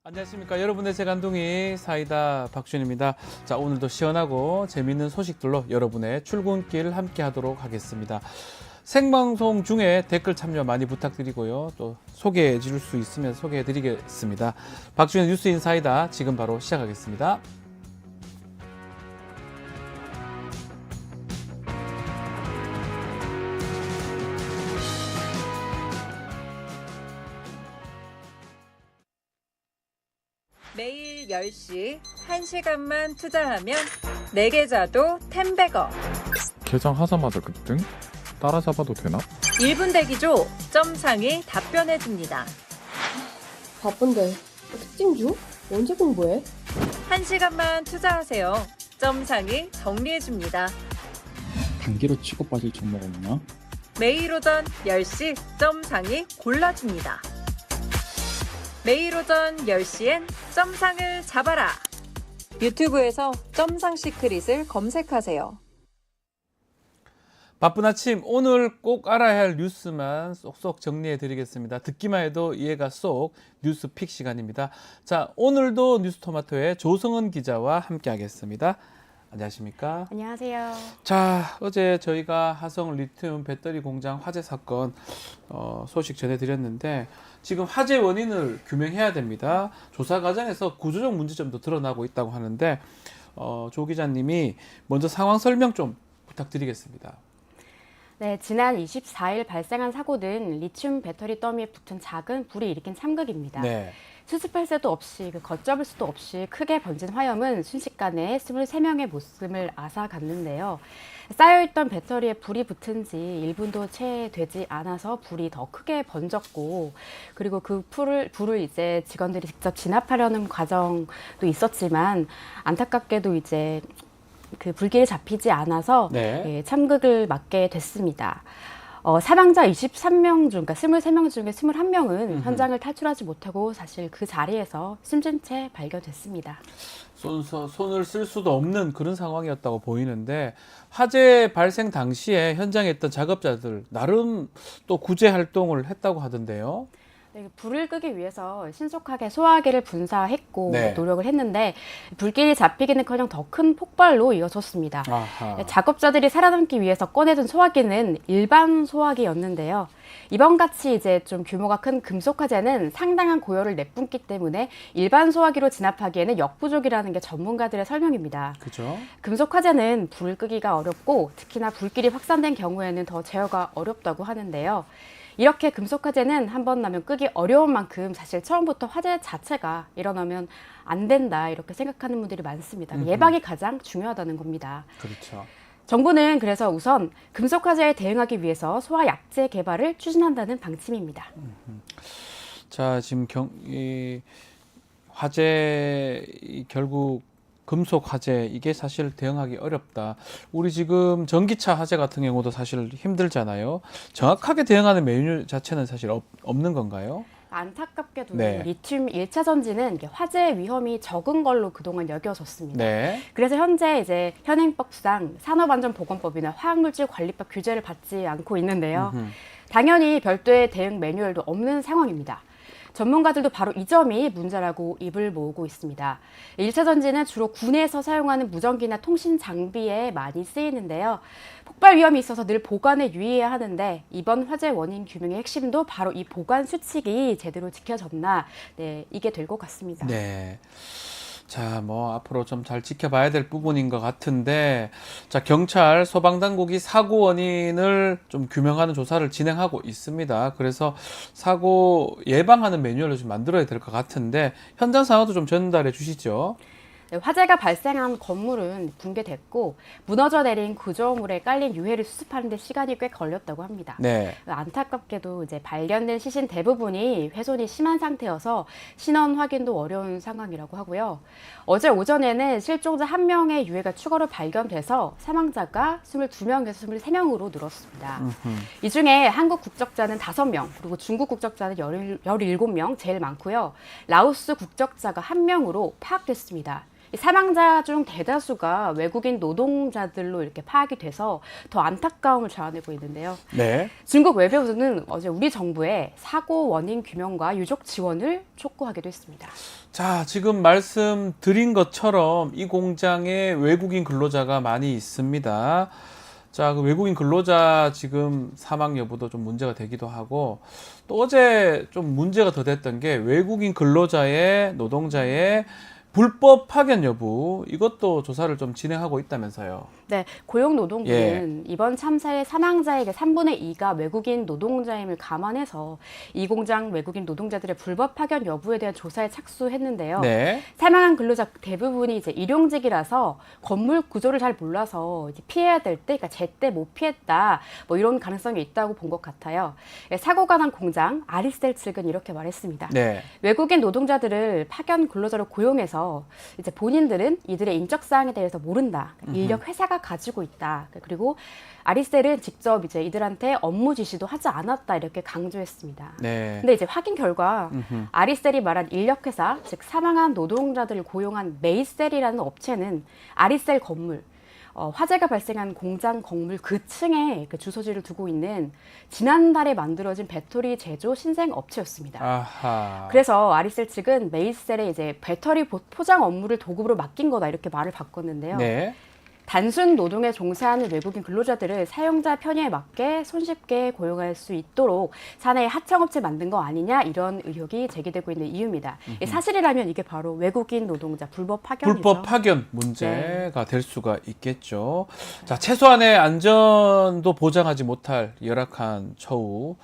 안녕하십니까. 여러분의 재간둥이 사이다 박준입니다. 자, 오늘도 시원하고 재미있는 소식들로 여러분의 출근길 함께 하도록 하겠습니다. 생방송 중에 댓글 참여 많이 부탁드리고요. 또 소개해 줄 수 있으면 소개해 드리겠습니다. 박준의 뉴스 인사이다 지금 바로 시작하겠습니다. 매일 10시 1시간만 투자하면 내 계좌도 10배거. 개장하자마자 급등? 따라잡아도 되나? 1분 대기조 점상이 답변해줍니다. 바쁜데 특징 중? 언제 공부해? 1시간만 투자하세요. 점상이 정리해줍니다. 단기로 치고 빠질 종목 없나? 매일 오전 10시 점상이 골라줍니다. 매일 오전 10시엔 점상을 잡아라. 유튜브에서 점상 시크릿을 검색하세요. 바쁜 아침 오늘 꼭 알아야 할 뉴스만 쏙쏙 정리해 드리겠습니다. 듣기만 해도 이해가 쏙 뉴스픽 시간입니다. 자, 오늘도 뉴스토마토의 조성은 기자와 함께 하겠습니다. 안녕하십니까? 안녕하세요. 자, 어제 저희가 화성 리튬 배터리 공장 화재 사건 소식 전해드렸는데 지금 화재 원인을 규명해야 됩니다. 조사 과정에서 구조적 문제점도 드러나고 있다고 하는데 조 기자님이 먼저 상황 설명 좀 부탁드리겠습니다. 네, 지난 24일 발생한 사고는 리튬 배터리 더미에 붙은 작은 불이 일으킨 참극입니다. 네. 수습할 새도 없이 걷잡을 수도 없이 크게 번진 화염은 순식간에 23명의 목숨을 앗아갔는데요. 쌓여있던 배터리에 불이 붙은 지 1분도 채 되지 않아서 불이 더 크게 번졌고, 그리고 그 불을 이제 직원들이 직접 진압하려는 과정도 있었지만 안타깝게도 이제 그 불길이 잡히지 않아서 네. 참극을 맞게 됐습니다. 사망자 23명 중, 그러니까 23명 중에 21명은 현장을 탈출하지 못하고 사실 그 자리에서 숨진 채 발견됐습니다. 손을 쓸 수도 없는 그런 상황이었다고 보이는데 화재 발생 당시에 현장에 있던 작업자들 나름 또 구제 활동을 했다고 하던데요. 네, 불을 끄기 위해서 신속하게 소화기를 분사했고 네. 노력을 했는데 불길이 잡히기는커녕 더 큰 폭발로 이어졌습니다. 아하. 작업자들이 살아남기 위해서 꺼내든 소화기는 일반 소화기였는데요. 이번 같이 이제 좀 규모가 큰 금속 화재는 상당한 고열을 내뿜기 때문에 일반 소화기로 진압하기에는 역부족이라는 게 전문가들의 설명입니다. 그죠? 금속 화재는 불을 끄기가 어렵고 특히나 불길이 확산된 경우에는 더 제어가 어렵다고 하는데요. 이렇게 금속 화재는 한 번 나면 끄기 어려운 만큼 사실 처음부터 화재 자체가 일어나면 안 된다 이렇게 생각하는 분들이 많습니다. 예방이 가장 중요하다는 겁니다. 그렇죠. 정부는 그래서 우선 금속 화재에 대응하기 위해서 소화 약제 개발을 추진한다는 방침입니다. 자, 지금 이 화재 결국 금속 화재 이게 사실 대응하기 어렵다. 우리 지금 전기차 화재 같은 경우도 사실 힘들잖아요. 정확하게 대응하는 메뉴 자체는 사실 없는 건가요? 안타깝게도 네. 리튬 1차 전지는 화재 위험이 적은 걸로 그동안 여겨졌습니다. 네. 그래서 현재 이제 현행법상 산업안전보건법이나 화학물질관리법 규제를 받지 않고 있는데요. 당연히 별도의 대응 매뉴얼도 없는 상황입니다. 전문가들도 바로 이 점이 문제라고 입을 모으고 있습니다. 1차 전지는 주로 군에서 사용하는 무전기나 통신 장비에 많이 쓰이는데요. 폭발 위험이 있어서 늘 보관에 유의해야 하는데 이번 화재 원인 규명의 핵심도 바로 이 보관 수칙이 제대로 지켜졌나, 네, 이게 될 것 같습니다. 네. 자, 뭐 앞으로 좀 잘 지켜봐야 될 부분인 것 같은데, 자, 경찰, 소방당국이 사고 원인을 좀 규명하는 조사를 진행하고 있습니다. 그래서 사고 예방하는 매뉴얼을 좀 만들어야 될 것 같은데 현장 상황도 좀 전달해 주시죠. 네, 화재가 발생한 건물은 붕괴됐고 무너져 내린 구조물에 깔린 유해를 수습하는 데 시간이 꽤 걸렸다고 합니다. 네. 안타깝게도 이제 발견된 시신 대부분이 훼손이 심한 상태여서 신원 확인도 어려운 상황이라고 하고요. 어제 오전에는 실종자 1명의 유해가 추가로 발견돼서 사망자가 22명에서 23명으로 늘었습니다. 이 중에 한국 국적자는 5명, 그리고 중국 국적자는 17명, 제일 많고요. 라오스 국적자가 1명으로 파악됐습니다. 이 사망자 중 대다수가 외국인 노동자들로 이렇게 파악이 돼서 더 안타까움을 자아내고 있는데요. 네. 중국 외교부는 어제 우리 정부에 사고 원인 규명과 유족 지원을 촉구하기도 했습니다. 자, 지금 말씀드린 것처럼 이 공장에 외국인 근로자가 많이 있습니다. 자, 그 외국인 근로자 지금 사망 여부도 좀 문제가 되기도 하고, 또 어제 좀 문제가 더 됐던 게 외국인 근로자의 노동자의 불법 파견 여부, 이것도 조사를 좀 진행하고 있다면서요. 네, 고용노동부는 이번 참사의 사망자에게 3분의 2가 외국인 노동자임을 감안해서 이 공장 외국인 노동자들의 불법 파견 여부에 대한 조사에 착수했는데요. 네. 사망한 근로자 대부분이 이제 일용직이라서 건물 구조를 잘 몰라서 이제 피해야 될 때, 그러니까 제때 못 피했다, 뭐 이런 가능성이 있다고 본 것 같아요. 사고가 난 공장 아리셀 측은 이렇게 말했습니다. 네. 외국인 노동자들을 파견 근로자로 고용해서 이제 본인들은 이들의 인적 사항에 대해서 모른다. 인력 회사가 가지고 있다. 그리고 아리셀은 직접 이제 이들한테 업무 지시도 하지 않았다 이렇게 강조했습니다. 네. 근데 이제 확인 결과 아리셀이 말한 인력 회사, 즉 사망한 노동자들을 고용한 메이셀이라는 업체는 아리셀 건물, 화재가 발생한 공장 건물 그 층에 그 주소지를 두고 있는 지난달에 만들어진 배터리 제조 신생 업체였습니다. 아하. 그래서 아리셀 측은 메이셀에 이제 배터리 포장 업무를 도급으로 맡긴 거다 이렇게 말을 바꿨는데요. 네. 단순 노동에 종사하는 외국인 근로자들을 사용자 편의에 맞게 손쉽게 고용할 수 있도록 사내에 하청업체 만든 거 아니냐 이런 의혹이 제기되고 있는 이유입니다. 사실이라면 이게 바로 외국인 노동자 불법 파견이죠. 불법 파견 문제가 될 수가 있겠죠. 자, 최소한의 안전도 보장하지 못할 열악한 처우.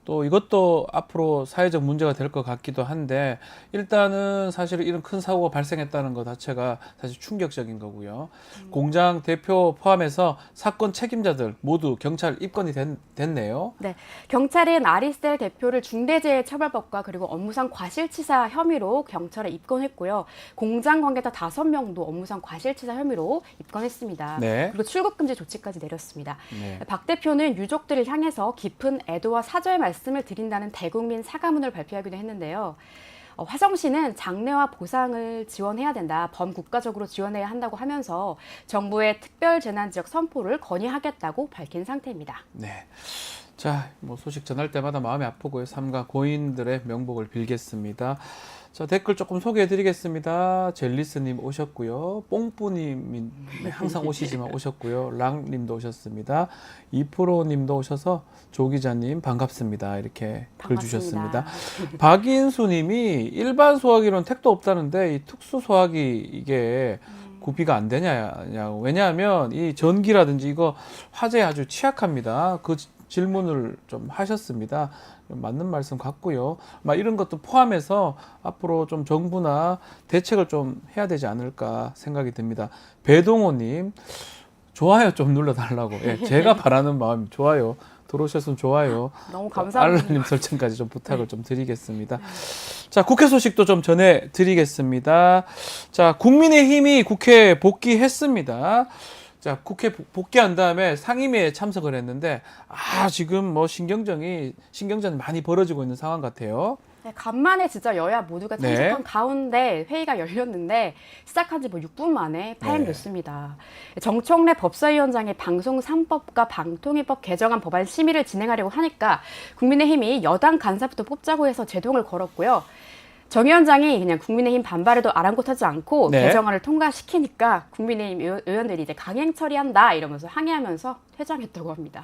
또 이것도 앞으로 사회적 문제가 될 것 같기도 한데, 일단은 사실 이런 큰 사고가 발생했다는 것 자체가 사실 충격적인 거고요. 공장 대표 포함해서 사건 책임자들 모두 경찰 입건이 됐네요. 네, 경찰은 아리셀 대표를 중대재해처벌법과 그리고 업무상 과실치사 혐의로 경찰에 입건했고요. 공장 관계자 5명도 업무상 과실치사 혐의로 입건했습니다. 네. 그리고 출국금지 조치까지 내렸습니다. 네. 박 대표는 유족들을 향해서 깊은 애도와 사죄의 말씀을 드린다는 대국민 사과문을 발표하기도 했는데요. 화성시는 장례와 보상을 지원해야 된다, 범국가적으로 지원해야 한다고 하면서 정부의 특별재난지역 선포를 건의하겠다고 밝힌 상태입니다. 네. 자, 뭐 소식 전할 때마다 마음이 아프고요. 삼가 고인들의 명복을 빌겠습니다. 자, 댓글 조금 소개해드리겠습니다. 젤리스님 오셨고요. 뽕뿌님 항상 오시지만 오셨고요. 랑님도 오셨습니다. 이프로님도 오셔서 조기자님 반갑습니다. 이렇게 글 주셨습니다. 박인수님이 일반 소화기로는 택도 없다는데 이 특수 소화기 이게 구비가 안 되냐고. 왜냐하면 이 전기라든지 이거 화재에 아주 취약합니다. 그 질문을 좀 하셨습니다. 맞는 말씀 같고요. 막 이런 것도 포함해서 앞으로 좀 정부나 대책을 좀 해야 되지 않을까 생각이 듭니다. 배동호님, 좋아요 좀 눌러달라고. 예, 제가 바라는 마음이 좋아요. 들어오셨으면 좋아요. 너무 감사합니다. 알림 설정까지 좀 부탁을 좀 드리겠습니다. 자, 국회 소식도 좀 전해드리겠습니다. 자, 국민의힘이 국회에 복귀했습니다. 자, 국회 복귀한 다음에 상임위에 참석을 했는데, 지금 뭐 신경전이 많이 벌어지고 있는 상황 같아요. 네, 간만에 진짜 여야 모두가 참석한 네. 가운데 회의가 열렸는데 시작한 지 뭐 6분 만에 파행됐습니다. 정청래 법사위원장이 방송 3법과 방통위법 개정안 법안 심의를 진행하려고 하니까 국민의힘이 여당 간사부터 뽑자고 해서 제동을 걸었고요. 정 위원장이 그냥 국민의힘 반발에도 아랑곳하지 않고 네. 개정안을 통과시키니까 국민의힘 의원들이 이제 강행 처리한다 이러면서 항의하면서 퇴장했다고 합니다.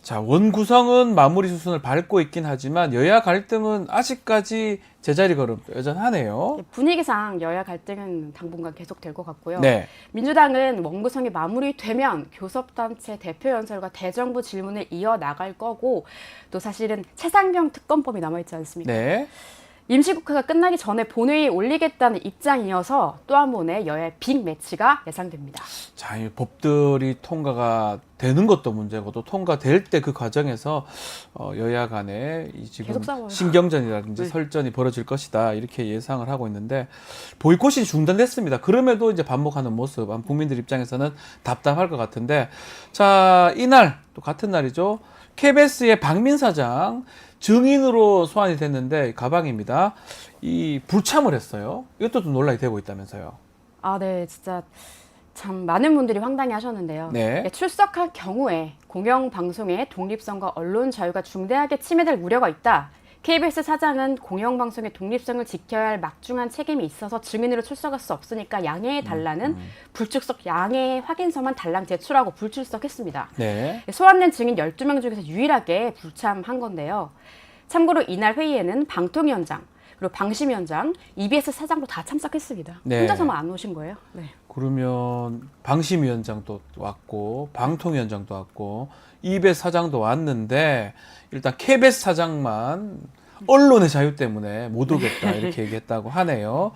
자, 원구성은 마무리 수순을 밟고 있긴 하지만 여야 갈등은 아직까지 제자리 걸음 여전하네요. 분위기상 여야 갈등은 당분간 계속될 것 같고요. 네. 민주당은 원구성이 마무리되면 교섭단체 대표연설과 대정부 질문을 이어나갈 거고, 또 사실은 최상병 특검법이 남아있지 않습니까? 네. 임시국회가 끝나기 전에 본회의에 올리겠다는 입장이어서 또 한 번의 여야의 빅매치가 예상됩니다. 자, 이 법들이 통과가 되는 것도 문제고 또 통과될 때 그 과정에서 여야 간에 이 지금 계속 싸워요. 신경전이라든지 네. 설전이 벌어질 것이다 이렇게 예상을 하고 있는데, 보이콧이 중단됐습니다. 그럼에도 이제 반복하는 모습, 국민들 입장에서는 답답할 것 같은데, 자, 이날 또 같은 날이죠. KBS의 박민 사장 증인으로 소환이 됐는데 가방입니다. 이 불참을 했어요. 이것도 좀 논란이 되고 있다면서요. 네, 진짜 참 많은 분들이 황당해 하셨는데요. 네. 출석할 경우에 공영방송의 독립성과 언론 자유가 중대하게 침해될 우려가 있다. KBS 사장은 공영방송의 독립성을 지켜야 할 막중한 책임이 있어서 증인으로 출석할 수 없으니까 양해해달라는 불출석 양해 확인서만 달랑 제출하고 불출석했습니다. 네. 소환된 증인 12명 중에서 유일하게 불참한 건데요. 참고로 이날 회의에는 방통위원장, 그리고 방심위원장, EBS 사장도 다 참석했습니다. 네. 혼자서만 안 오신 거예요? 네. 그러면 방심위원장도 왔고 방통위원장도 왔고 EBS 사장도 왔는데 일단 KBS 사장만 언론의 자유 때문에 못 오겠다 이렇게 얘기했다고 하네요.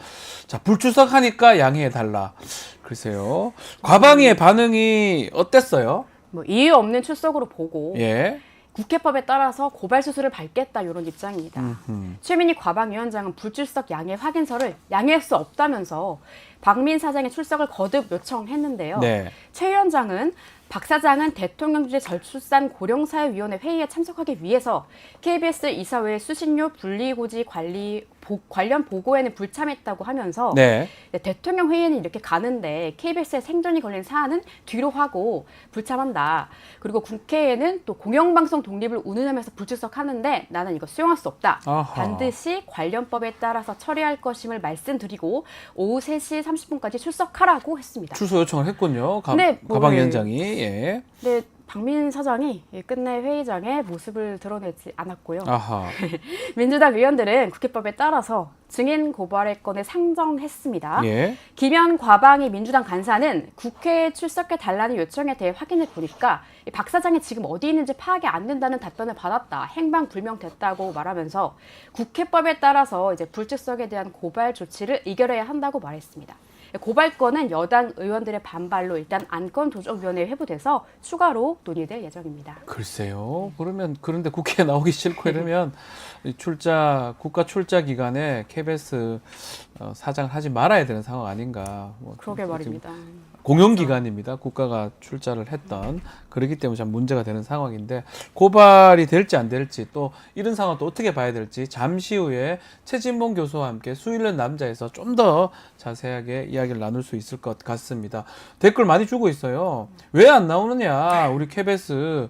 자, 불출석하니까 양해해달라. 글쎄요. 과방위의 반응이 어땠어요? 뭐 이유 없는 출석으로 보고 예. 국회법에 따라서 고발 수수를 밟겠다 이런 입장입니다. 최민희 과방위원장은 불출석 양해 확인서를 양해할 수 없다면서 박민 사장의 출석을 거듭 요청했는데요. 네. 최 위원장은 박 사장은 대통령 주재 저출산 고령사회위원회 회의에 참석하기 위해서 KBS 이사회 수신료 분리고지 관련 보고에는 불참했다고 하면서 네. 대통령 회의는 이렇게 가는데 KBS의 생존이 걸린 사안은 뒤로 하고 불참한다. 그리고 국회에는 또 공영방송 독립을 운운하면서 불출석하는데 나는 이거 수용할 수 없다. 아하. 반드시 관련법에 따라서 처리할 것임을 말씀드리고 오후 3시 30분까지 출석하라고 했습니다. 출석 요청을 했군요. 네, 뭐, 과방위원장이. 예. 네, 박민 사장이 끝내 회의장에 모습을 드러내지 않았고요. 아하. 민주당 의원들은 국회법에 따라서 증인 고발의 건을 상정했습니다. 예. 김현 과방위 민주당 간사는 국회에 출석해 달라는 요청에 대해 확인해 보니까 박 사장이 지금 어디 있는지 파악이 안 된다는 답변을 받았다. 행방불명됐다고 말하면서 국회법에 따라서 이제 불출석에 대한 고발 조치를 의결해야 한다고 말했습니다. 고발건은 여당 의원들의 반발로 일단 안건조정위원회에 회부돼서 추가로 논의될 예정입니다. 글쎄요. 그러면 그런데 국회에 나오기 싫고 이러면 이 국가 출자 기간에 KBS 사장을 하지 말아야 되는 상황 아닌가. 뭐 그러게 말입니다. 공영기관입니다. 국가가 출자를 했던. 그렇기 때문에 참 문제가 되는 상황인데 고발이 될지 안 될지 또 이런 상황 또 어떻게 봐야 될지 잠시 후에 최진봉 교수와 함께 수일련 남자에서 좀 더 자세하게 이야기를 나눌 수 있을 것 같습니다. 댓글 많이 주고 있어요. 왜 안 나오느냐. 우리 KBS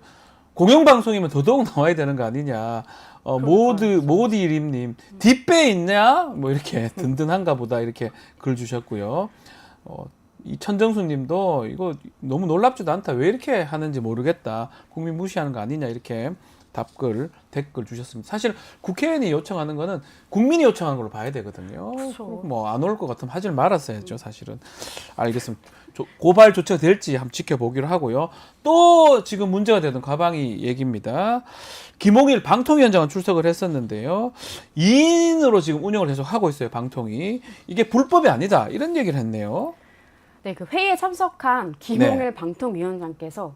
공영방송이면 더더욱 나와야 되는 거 아니냐. 모디림님 뒷배 있냐? 뭐 이렇게 든든한가 보다 이렇게 글 주셨고요. 이 천정수님도 이거 너무 놀랍지도 않다. 왜 이렇게 하는지 모르겠다. 국민 무시하는 거 아니냐 이렇게 댓글 주셨습니다. 사실 국회의원이 요청하는 거는 국민이 요청하는 걸로 봐야 되거든요. 뭐 안 올 것 같으면 하질 말았어야죠. 사실은. 알겠습니다. 고발 조치가 될지 한번 지켜보기로 하고요. 또 지금 문제가 되는 과방위 얘기입니다. 김홍일 방통위원장은 출석을 했었는데요. 2인으로 지금 운영을 계속 하고 있어요. 방통위. 이게 불법이 아니다. 이런 얘기를 했네요. 네, 그 회의에 참석한 김홍일 방통위원장께서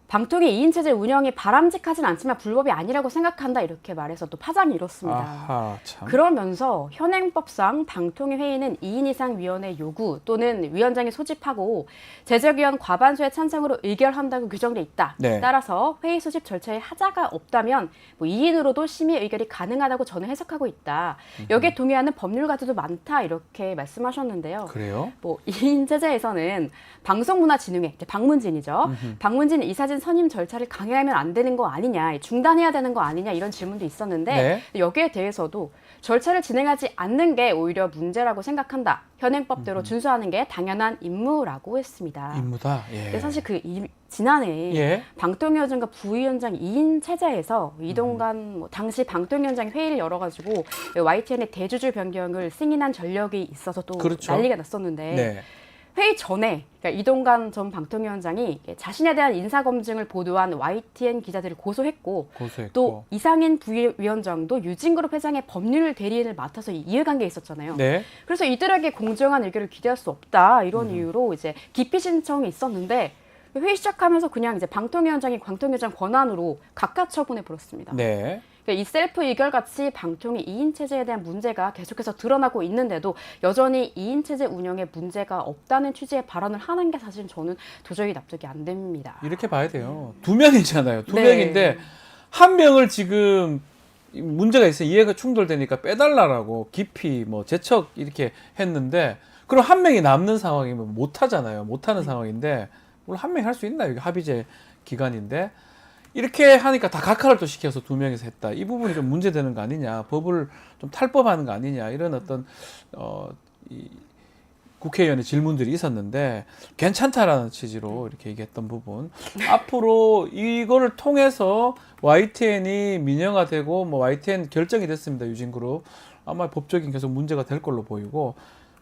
방통위 2인 체제 운영이 바람직하진 않지만 불법이 아니라고 생각한다 이렇게 말해서 또 파장이 일었습니다. 아하, 참. 그러면서 현행법상 방통위 회의는 2인 이상 위원회 요구 또는 위원장이 소집하고 제적위원 과반수의 찬성으로 의결한다고 규정돼 있다. 네. 따라서 회의 소집 절차에 하자가 없다면 뭐 2인으로도 심의 의결이 가능하다고 저는 해석하고 있다. 여기에 동의하는 법률가들도 많다 이렇게 말씀하셨는데요. 그래요? 뭐 2인 체제에서는 방송문화진흥회, 이제 방문진이죠. 방문진 이사진 선임 절차를 강행하면 안 되는 거 아니냐, 중단해야 되는 거 아니냐 이런 질문도 있었는데 네. 여기에 대해서도 절차를 진행하지 않는 게 오히려 문제라고 생각한다. 현행법대로 준수하는 게 당연한 임무라고 했습니다. 임무다. 예. 근데 사실 지난해 예. 방통위원장과 부위원장 2인 체제에서 이동관 뭐 당시 방통위원장이 회의를 열어가지고 YTN의 대주주 변경을 승인한 전력이 있어서 또 그렇죠. 난리가 났었는데 네. 회의 전에 그러니까 이동관 전 방통위원장이 자신에 대한 인사검증을 보도한 YTN 기자들을 고소했고 또 이상인 부위원장도 유진그룹 회장의 법률 대리인을 맡아서 이해관계에 있었잖아요. 네. 그래서 이들에게 공정한 의결을 기대할 수 없다 이런 이유로 이제 기피 신청이 있었는데 회의 시작하면서 그냥 이제 방통위원장이 방통위원장 권한으로 각하 처분해 버렸습니다. 네. 이 셀프 의결 같이 방통위 2인 체제에 대한 문제가 계속해서 드러나고 있는데도 여전히 2인 체제 운영에 문제가 없다는 취지의 발언을 하는 게 사실 저는 도저히 납득이 안 됩니다. 이렇게 봐야 돼요. 2명이잖아요. 2명인데 네. 한 명을 지금 문제가 있어요. 이해가 충돌되니까 빼달라라고 깊이 뭐 재척 이렇게 했는데 그럼 한 명이 남는 상황이면 못 하잖아요. 못 하는 상황인데 물론 한 명이 할 수 있나요? 이게 합의제 기간인데 이렇게 하니까 다 각하를 또 시켜서 2명이서 했다. 이 부분이 좀 문제되는 거 아니냐. 법을 좀 탈법하는 거 아니냐. 이런 어떤 이 국회의원의 질문들이 있었는데 괜찮다라는 취지로 이렇게 얘기했던 부분. 앞으로 이거를 통해서 YTN이 민영화되고 뭐 YTN 결정이 됐습니다. 유진그룹. 아마 법적인 계속 문제가 될 걸로 보이고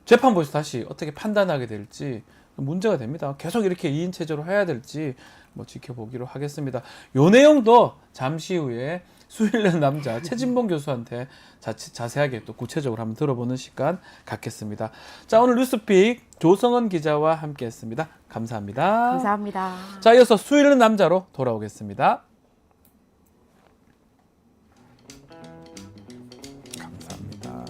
재판부에서 다시 어떻게 판단하게 될지 문제가 됩니다. 계속 이렇게 2인 체제로 해야 될지 뭐 지켜보기로 하겠습니다. 요 내용도 잠시 후에 수일련 남자 최진봉 교수한테 자세하게 또 구체적으로 한번 들어보는 시간 갖겠습니다. 자, 오늘 뉴스픽 조성은 기자와 함께했습니다. 감사합니다. 감사합니다. 자, 이어서 수일련 남자로 돌아오겠습니다. 감사합니다.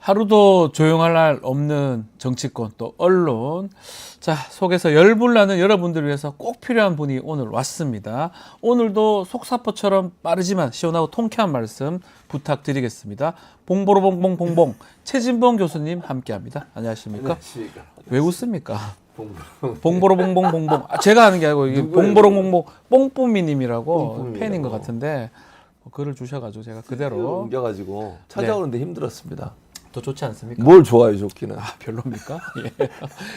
하루도 조용할 날 없는 정치권 또 언론. 자, 속에서 열불나는 여러분들을 위해서 꼭 필요한 분이 오늘 왔습니다. 오늘도 속사포처럼 빠르지만 시원하고 통쾌한 말씀 부탁드리겠습니다. 봉보로봉봉봉봉 최진봉 교수님 함께합니다. 안녕하십니까? 안녕하십니까? 왜 웃습니까? 봉보로봉봉봉봉. 제가 하는 게 아니고 이게 봉보로봉봉 뽕뿌미님이라고 뽕뿌미라고. 팬인 것 같은데 글을 주셔가지고 제가 그대로 옮겨가지고 찾아오는데 힘들었습니다. 더 좋지 않습니까? 뭘 좋아요, 좋기는. 아, 별로입니까? 예.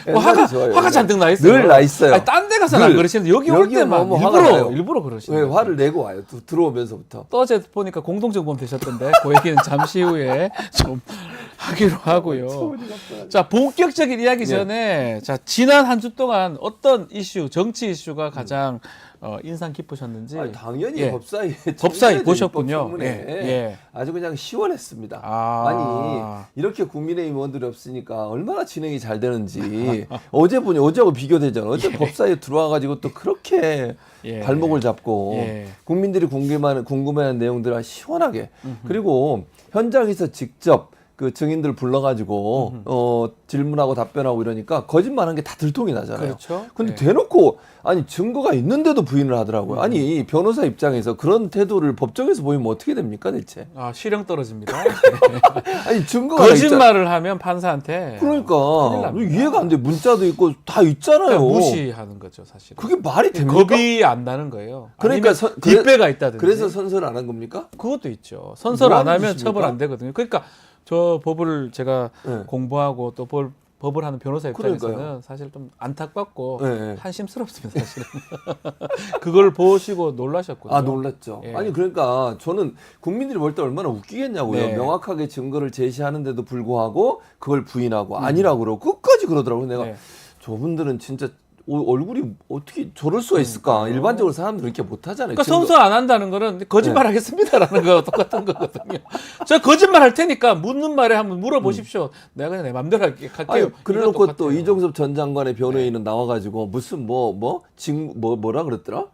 옛날에 화가 좋아요. 화가 잔뜩 나 있어요. 늘 나 있어요. 아니, 딴 데 가서는 안 늘. 그러시는데 여기 올 여기는 때만 뭐 화가 나요. 일부러 왜 그러시는 화를 내고 와요? 들어오면서부터. 또 어제 보니까 공동정범 되셨던데 그 얘기는 잠시 후에 좀 하기로 하고요. 자, 본격적인 이야기 전에 자, 지난 한 주 동안 어떤 이슈, 정치 이슈가 가장 인상 깊으셨는지. 아니, 당연히 예. 법사위 법사위 보셨군요. 청문회 예. 아주 그냥 시원했습니다. 아. 아니 이렇게 국민의힘 의원들이 없으니까 얼마나 진행이 잘 되는지 어제 보니 어제하고 비교되잖아요. 어제 법사위에 들어와가지고 또 그렇게 예. 발목을 잡고 예. 국민들이 궁금해하는 내용들을 시원하게 그리고 현장에서 직접 그 증인들 불러가지고 질문하고 답변하고 이러니까 거짓말한 게 다 들통이 나잖아요. 그렇죠. 근데 네. 대놓고 아니 증거가 있는데도 부인을 하더라고요. 아니 변호사 입장에서 그런 태도를 법정에서 보이면 어떻게 됩니까 대체? 아, 실형 떨어집니다. 아니 증거가 거짓말을 하면 판사한테 그러니까 큰일 납니다. 이해가 안 돼. 문자도 있고 다 있잖아요. 그냥 무시하는 거죠, 사실은. 그게 말이 됩니까? 겁이 안 나는 거예요. 그러니까 아니면 뒷배가 있다든지. 그래서 선서를 안 한 겁니까? 그것도 있죠. 선서를 뭐 안 하는 하면 짓입니까? 처벌 안 되거든요. 그러니까 저 법을 제가 네. 공부하고 또 법을 하는 변호사 입장에서는 그러니까요. 사실 좀 안타깝고 네. 한심스럽습니다, 사실은. 그걸 보시고 놀라셨군요. 아 놀랐죠. 예. 아니 그러니까 저는 국민들이 볼 때 얼마나 웃기겠냐고요. 네. 명확하게 증거를 제시하는데도 불구하고 그걸 부인하고 아니라고 그러고 끝까지 그러더라고요. 내가 네. 저분들은 진짜 얼굴이 어떻게 저럴 수가 있을까? 일반적으로 사람들은 이렇게 못하잖아요. 그러니까 선서 안 한다는 거는 거짓말 하겠습니다라는 거 똑같은 거거든요. 저 거짓말 할 테니까 묻는 말에 한번 물어보십시오. 내가 그냥 내 맘대로 할게요. 아니, 그래놓고 또 똑같아요. 이종섭 전 장관의 변호인은 나와가지고 무슨 뭐라 그랬더라?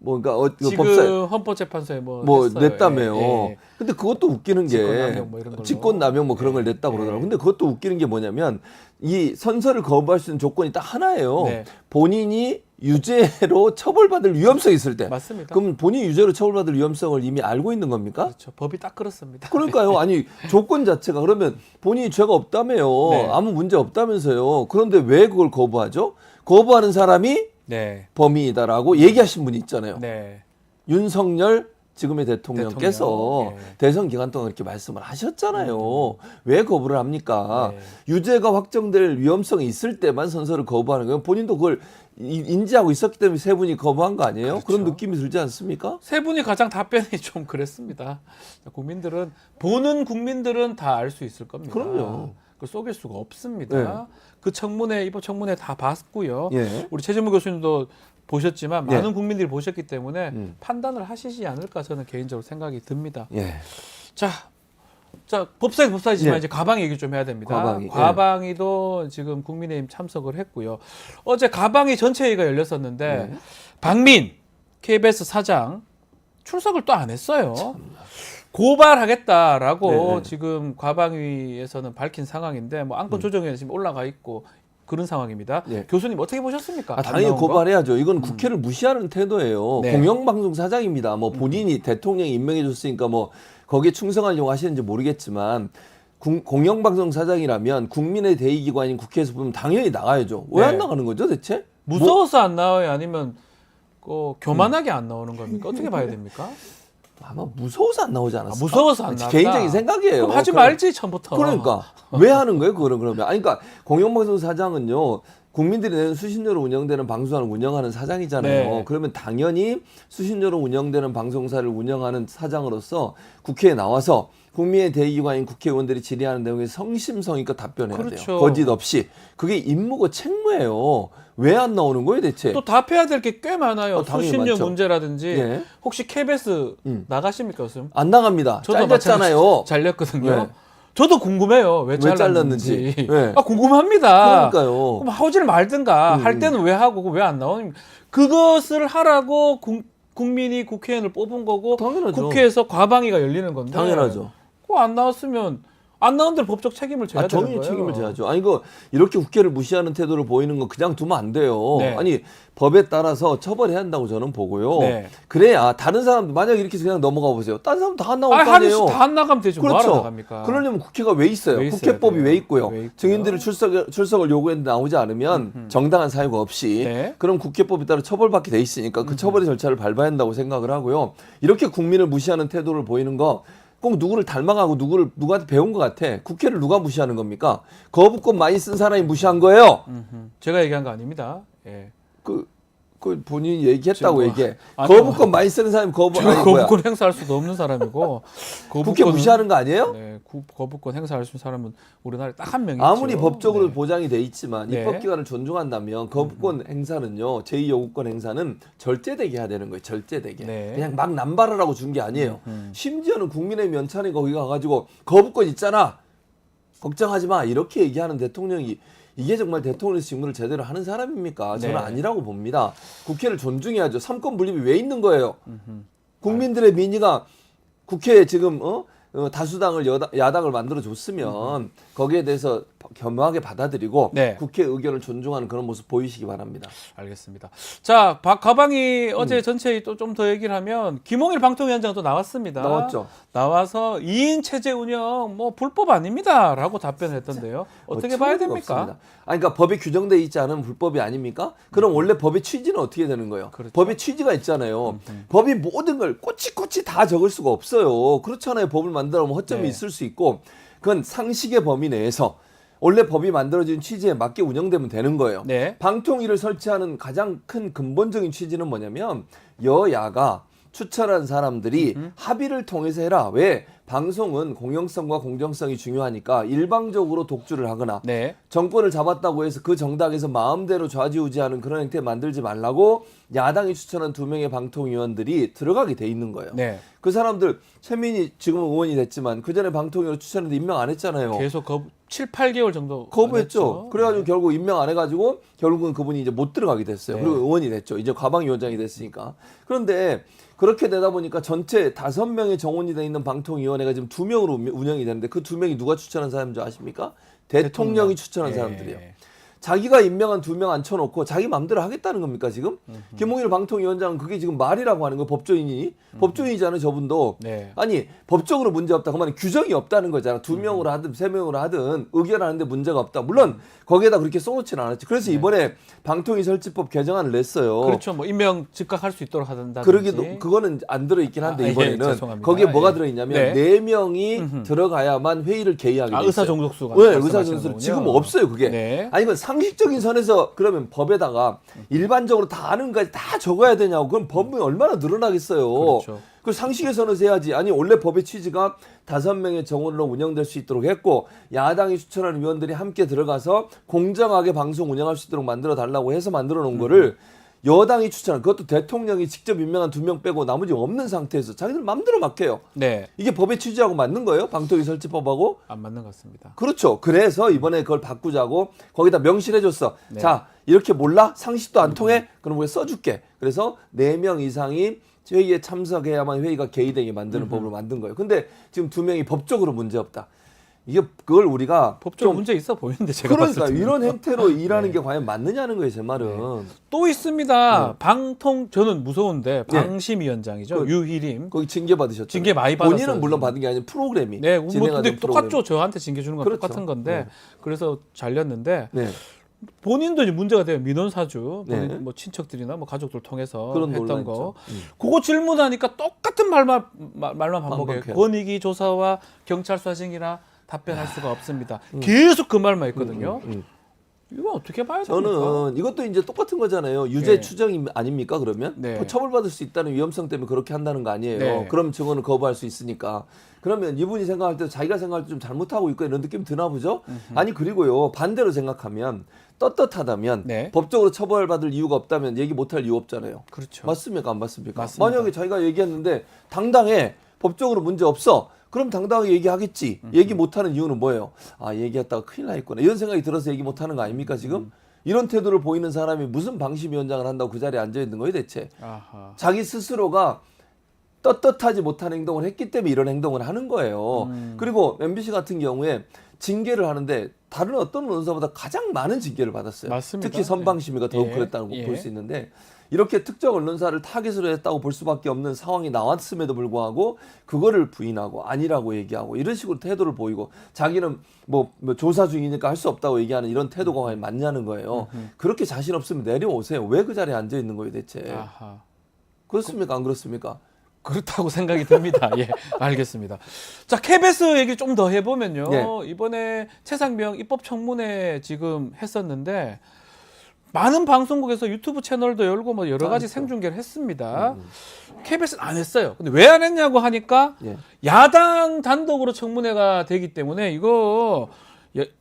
뭔가 지금 법사에 헌법재판소에 뭐 했어요. 냈다며요. 예, 예. 근데 그것도 웃기는 게 직권남용 뭐 이런 걸로. 직권남용 뭐 그런 걸 예, 냈다고 예. 그러더라고요. 근데 그것도 웃기는 게 뭐냐면 이 선서를 거부할 수 있는 조건이 딱 하나예요. 네. 본인이 유죄로 처벌받을 위험성이 있을 때. 맞습니다. 그럼 본인이 유죄로 처벌받을 위험성을 이미 알고 있는 겁니까? 그렇죠. 법이 딱 그렇습니다. 그러니까요. 아니 조건 자체가 그러면 본인이 죄가 없다며요. 네. 아무 문제 없다면서요. 그런데 왜 그걸 거부하죠? 거부하는 사람이 네. 범인이다라고 얘기하신 분이 있잖아요. 네. 윤석열 지금의 대통령께서 대통령. 네. 대선 기간 동안 이렇게 말씀을 하셨잖아요. 왜 거부를 합니까? 네. 유죄가 확정될 위험성이 있을 때만 선서를 거부하는 거예요. 본인도 그걸 인지하고 있었기 때문에 세 분이 거부한 거 아니에요? 그렇죠. 그런 느낌이 들지 않습니까? 세 분이 가장 답변이 좀 그랬습니다. 보는 국민들은 다 알 수 있을 겁니다. 그럼요. 그걸 속일 수가 없습니다. 네. 그 청문회, 이번 청문회 다 봤고요. 예. 우리 최진무 교수님도 보셨지만 네. 많은 국민들이 보셨기 때문에 판단을 하시지 않을까 저는 개인적으로 생각이 듭니다. 예. 자, 법사위지만 예. 이제 가방 얘기 좀 해야 됩니다. 과방위, 과방위도 지금 국민의힘 참석을 했고요. 어제 가방위 전체회의가 열렸었는데 네. 박민 KBS 사장 출석을 또 안 했어요. 고발하겠다라고 네. 지금 과방위에서는 밝힌 상황인데 뭐 안건 조정위원회 지금 올라가 있고 그런 상황입니다. 네. 교수님 어떻게 보셨습니까? 당연히 안 나온 거? 고발해야죠. 이건 국회를 무시하는 태도예요. 네. 공영방송 사장입니다. 뭐 본인이 대통령이 임명해 줬으니까 뭐 거기에 충성하려고 하시는지 모르겠지만 공영방송 사장이라면 국민의 대의기관인 국회에서 보면 당연히 나가야죠. 왜 안 네. 나가는 거죠, 대체? 무서워서 안 나와요? 아니면 교만하게 안 나오는 겁니까? 어떻게 봐야 됩니까? 아마 무서워서 안 나오지 않았을까? 무서워서 안 나왔다. 개인적인 생각이에요. 그럼 하지 말지 처음부터. 그러니까 왜 하는 거예요, 그러면? 아니, 그러니까 공영방송 사장은요. 국민들이 내는 수신료로 운영되는 방송사를 운영하는 사장이잖아요. 네. 그러면 당연히 수신료로 운영되는 방송사를 운영하는 사장으로서 국회에 나와서 국민의 대의기관인 국회의원들이 질의하는 내용에 성심성의껏 답변해야 그렇죠. 돼요. 거짓 없이. 그게 임무고 책무예요. 왜 안 나오는 거예요, 대체? 또 답해야 될 게 꽤 많아요. 당연히 수신료 많죠. 문제라든지 예. 혹시 KBS 음. 나가십니까, 요즘? 안 나갑니다. 잘렸잖아요. 잘렸거든요. 네. 저도 궁금해요. 왜 왜 잘랐는지. 잘랐는지. 네. 궁금합니다. 그러니까요. 그럼 하지를 말든가. 할 때는 왜 하고 왜 안 나오는 그것을 하라고 국민이 국회의원을 뽑은 거고 당연하죠. 국회에서 과방위가 열리는 건데. 당연하죠. 그거 안 나왔으면 안 나온 대로 법적 책임을 져야 되는 정의 거예요. 책임을 져야죠. 아니 이거 이렇게 국회를 무시하는 태도를 보이는 거 그냥 두면 안 돼요. 네. 아니 법에 따라서 처벌해야 한다고 저는 보고요. 네. 그래야 다른 사람도 만약 이렇게 해서 그냥 넘어가 보세요. 다른 사람 다 안 나올 거 하루씩 아니에요. 다 안 나가면 되죠. 뭐하러 그렇죠. 나갑니까? 그러려면 국회가 왜 있어요? 왜 있어야 국회법이 돼요? 왜 있고요? 왜 있고요? 증인들이 출석을 요구했는데 나오지 않으면 정당한 사유가 없이 네. 그럼 국회법에 따라 처벌받게 돼 있으니까 그 처벌의 절차를 밟아야 한다고 생각을 하고요. 이렇게 국민을 무시하는 태도를 보이는 거 꼭 누구를 닮아가고 누구한테 배운 것 같아. 국회를 누가 무시하는 겁니까? 거부권 많이 쓴 사람이 무시한 거예요. 제가 얘기한 거 아닙니다. 예. 그 본인이 얘기했다고 지금 얘기해. 아니요. 거부권 많이 쓰는 사람이 제가 뭐야? 거부권 행사할 수도 없는 사람이고 국회 무시하는 거 아니에요? 네, 거부권 행사할 수 있는 사람은 우리나라에 딱 한 명이죠. 아무리 법적으로 네. 보장이 돼 있지만 네. 입법기관을 존중한다면 거부권 행사는요, 제2요구권 행사는 절제되게 해야 되는 거예요. 절제되게. 네. 그냥 막 남발하라고 준 게 아니에요. 심지어는 국민의 면찬에 거기 가가지고 거부권 있잖아. 걱정하지 마. 이렇게 얘기하는 대통령이 이게 정말 대통령의 직무를 제대로 하는 사람입니까? 저는 네. 아니라고 봅니다. 국회를 존중해야죠. 삼권 분립이 왜 있는 거예요? 국민들의 민의가 국회에 지금 다수당을 야당을 만들어 줬으면 거기에 대해서 겸허하게 받아들이고 네. 국회 의견을 존중하는 그런 모습 보이시기 바랍니다. 알겠습니다. 자, 가방이 어제 전체에 또 좀 더 얘기를 하면 김홍일 방통위원장 또 나왔습니다. 나왔죠. 나와서 2인 체제 운영 뭐 불법 아닙니다라고 답변을 했던데요. 어떻게 봐야 어처구니가 됩니까? 없습니다. 아니, 그러니까 법에 규정돼 있지 않은 불법이 아닙니까? 그럼 원래 법의 취지는 어떻게 되는 거예요? 그렇죠. 법의 취지가 있잖아요. 법이 모든 걸 꼬치꼬치 다 적을 수가 없어요. 그렇잖아요. 법을 만들어 보면 허점이 네. 있을 수 있고 그건 상식의 범위 내에서 원래 법이 만들어진 취지에 맞게 운영되면 되는 거예요. 네. 방통위를 설치하는 가장 큰 근본적인 취지는 뭐냐면 여야가 추천한 사람들이 합의를 통해서 해라. 왜? 방송은 공영성과 공정성이 중요하니까 일방적으로 독주를 하거나 네. 정권을 잡았다고 해서 그 정당에서 마음대로 좌지우지하는 그런 행태 만들지 말라고 야당이 추천한 2명의 방통위원들이 들어가게 돼 있는 거예요. 네. 그 사람들 최민희 지금 의원이 됐지만 그 전에 방통위로 추천했는데 임명 안 했잖아요. 계속 7, 8개월 정도 거부했죠. 그래가지고 네. 결국 임명 안 해가지고 결국은 그분이 이제 못 들어가게 됐어요. 네. 그리고 의원이 됐죠. 이제 과방위원장이 됐으니까. 그런데 그렇게 되다 보니까 전체 5명의 정원이 돼 있는 방통위원회가 지금 2명으로 운영이 되는데 그 2명이 누가 추천한 사람인 줄 아십니까? 대통령이 추천한 예. 사람들이에요. 자기가 임명한 2명 앉혀놓고 자기 마음대로 하겠다는 겁니까 지금? 김홍일 방통위원장은 그게 지금 말이라고 하는 거 법조인이 법조인이잖아요 저분도. 네. 아니 법적으로 문제 없다. 그러면 규정이 없다는 거잖아. 2명으로 하든 3명으로 하든 의결하는데 문제가 없다. 물론 거기에다 그렇게 써놓지는 않았지. 그래서 이번에 방통위 설치법 개정안을 냈어요. 그렇죠. 뭐 임명 즉각할 수 있도록 하든다든지. 그러기도 그거는 안 들어있긴 한데 예, 이번에는 죄송합니다. 거기에 뭐가 예. 들어있냐면 네. 4명이 들어가야만 회의를 개의하게 돼 있어요. 의사종족수가. 네, 말씀하시는 의사종족수 거군요. 지금 없어요 그게. 네. 아니 이건 상식적인 선에서 그러면 법에다가 일반적으로 다 아는 것까지 다 적어야 되냐고. 그럼 법이 얼마나 늘어나겠어요. 그렇죠. 그 상식에서는 해야지. 아니 원래 법의 취지가 5명의 정원으로 운영될 수 있도록 했고 야당이 추천하는 위원들이 함께 들어가서 공정하게 방송 운영할 수 있도록 만들어 달라고 해서 만들어 놓은 거를 여당이 추천한 그것도 대통령이 직접 임명한 2명 빼고 나머지 없는 상태에서 자기들 마음대로 맡겨요. 네. 이게 법의 취지하고 맞는 거예요? 방통위 설치법하고? 안 맞는 것 같습니다. 그렇죠. 그래서 이번에 그걸 바꾸자고 거기다 명시해줬어. 네. 자 이렇게 몰라? 상식도 안 통해? 그럼 우리가 써줄게. 그래서 4명 이상이 회의에 참석해야만 회의가 개의되게 만드는 법으로 만든 거예요. 근데 지금 2명이 법적으로 문제없다. 이게 그걸 우리가 법적으로 좀 문제 있어 보이는데 제가 그러니까 봤을 때는. 이런 행태로 일하는 네. 게 과연 맞느냐는 거예요, 제 말은. 또 있습니다. 방통 저는 무서운데 네. 방심위원장이죠. 그- 유희림. 거기 징계 받으셨죠. 징계 많이 받았어요. 본인은 물론 받은 게 아니라 프로그램이. 네, 뭐 진행하던 근데 프로그램. 똑같죠. 저한테 징계 주는 건 그렇죠. 똑같은 건데 네. 그래서 잘렸는데 네. 본인도 이제 문제가 돼요. 민원사주, 네. 본인 뭐 친척들이나 뭐 가족들 통해서 그런 했던 논란 거. 있죠. 그거 질문하니까 똑같은 말만 반복해요. 반복해요. 권익위 조사와 경찰 수사징이라 답변할 수가 없습니다. 계속 그 말만 있거든요. 이거 어떻게 봐야 됩니까? 저는 이것도 이제 똑같은 거잖아요. 유죄 네. 추정이 아닙니까 그러면? 네. 그 처벌받을 수 있다는 위험성 때문에 그렇게 한다는 거 아니에요. 네. 그럼 증언을 거부할 수 있으니까. 그러면 이분이 생각할 때 자기가 생각할 때 좀 잘못하고 있고 이런 느낌 드나 보죠? 아니 그리고요 반대로 생각하면 떳떳하다면 네. 법적으로 처벌받을 이유가 없다면 얘기 못할 이유 없잖아요. 그렇죠. 맞습니까 안 맞습니까? 맞습니다. 만약에 자기가 얘기했는데 당당해 법적으로 문제 없어. 그럼 당당하게 얘기하겠지. 얘기 못하는 이유는 뭐예요? 아 얘기했다가 큰일 나겠구나. 이런 생각이 들어서 얘기 못하는 거 아닙니까 지금? 이런 태도를 보이는 사람이 무슨 방심위원장을 한다고 그 자리에 앉아 있는 거예요 대체? 아하. 자기 스스로가 떳떳하지 못한 행동을 했기 때문에 이런 행동을 하는 거예요. 그리고 MBC 같은 경우에 징계를 하는데 다른 어떤 언론사보다 가장 많은 징계를 받았어요. 맞습니다. 특히 선방심위가 더욱 예. 그랬다고 예. 볼 수 있는데 이렇게 특정 언론사를 타깃으로 했다고 볼 수밖에 없는 상황이 나왔음에도 불구하고 그거를 부인하고 아니라고 얘기하고 이런 식으로 태도를 보이고 자기는 뭐 조사 중이니까 할 수 없다고 얘기하는 이런 태도가 과연 맞냐는 거예요. 그렇게 자신 없으면 내려오세요. 왜 그 자리에 앉아 있는 거예요 대체? 아하. 그렇습니까 안 그렇습니까? 그렇다고 생각이 듭니다. 예, 알겠습니다. 자, KBS 얘기 좀 더 해보면요. 네. 이번에 최상병 입법청문회 지금 했었는데 많은 방송국에서 유튜브 채널도 열고 뭐 여러 가지 했죠. 생중계를 했습니다. KBS는 안 했어요. 근데 왜 안 했냐고 하니까 예. 야당 단독으로 청문회가 되기 때문에 이거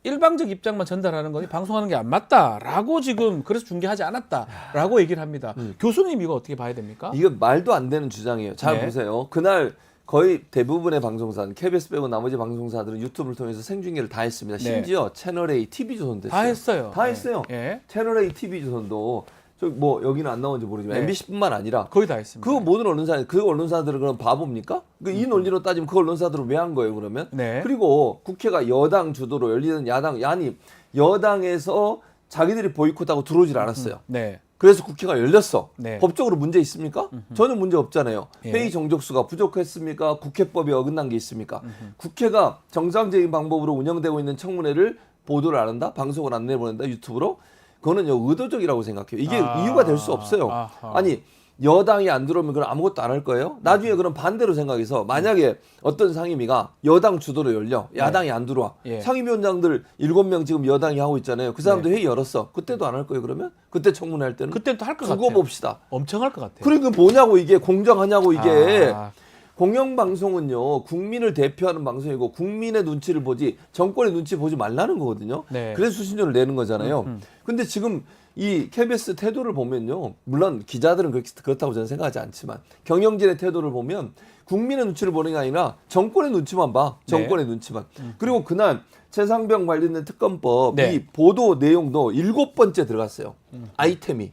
일방적 입장만 전달하는 거니 방송하는 게 안 맞다라고 지금 그래서 중계하지 않았다라고 얘기를 합니다. 교수님 이거 어떻게 봐야 됩니까? 이거 말도 안 되는 주장이에요. 잘 네. 보세요. 그날 거의 대부분의 방송사는 KBS 빼고 나머지 방송사들은 유튜브를 통해서 생중계를 다 했습니다. 네. 심지어 채널A, TV조선도 했어요. 다 했어요. 다 네. 했어요. 예. 채널A, TV조선도 저 뭐 여기는 안 나오는지 모르지만 네. MBC뿐만 아니라 거의 다 했습니다. 그 모든 언론사, 그 언론사들은 그럼 바보입니까? 이 논리로 따지면 그 언론사들은 왜 한 거예요 그러면? 네. 그리고 국회가 여당 주도로 열리는 야당, 아니 여당에서 자기들이 보이콧하고 들어오질 않았어요. 네. 그래서 국회가 열렸어. 네. 법적으로 문제 있습니까? 전혀 문제 없잖아요. 예. 회의 정족수가 부족했습니까? 국회법에 어긋난 게 있습니까? 국회가 정상적인 방법으로 운영되고 있는 청문회를 보도를 안 한다? 방송을 안 내보낸다? 유튜브로? 그거는요 의도적이라고 생각해요. 이게 아. 이유가 될 수 없어요. 아하. 아니 여당이 안 들어오면 그럼 아무것도 안 할 거예요? 나중에 그럼 반대로 생각해서 만약에 어떤 상임위가 여당 주도로 열려 야당이 안 들어와 예. 상임위원장들 7명 지금 여당이 하고 있잖아요. 그 사람들 회의 열었어. 그때도 안 할 거예요 그러면? 그때 청문회 할 때는? 그때는 또 할 것 두고 같아요. 봅시다. 엄청 할 것 같아요. 그러니까 뭐냐고 이게 공정하냐고 이게 아, 공영방송은요 국민을 대표하는 방송이고 국민의 눈치를 보지 정권의 눈치 보지 말라는 거거든요. 네. 그래서 수신료를 내는 거잖아요. 근데 지금 이 KBS 태도를 보면요. 물론 기자들은 그렇다고 저는 생각하지 않지만 경영진의 태도를 보면 국민의 눈치를 보는 게 아니라 정권의 눈치만 봐. 정권의 눈치만. 그리고 그날 최상병 관련된 특검법 네. 이 보도 내용도 7번째 들어갔어요. 아이템이.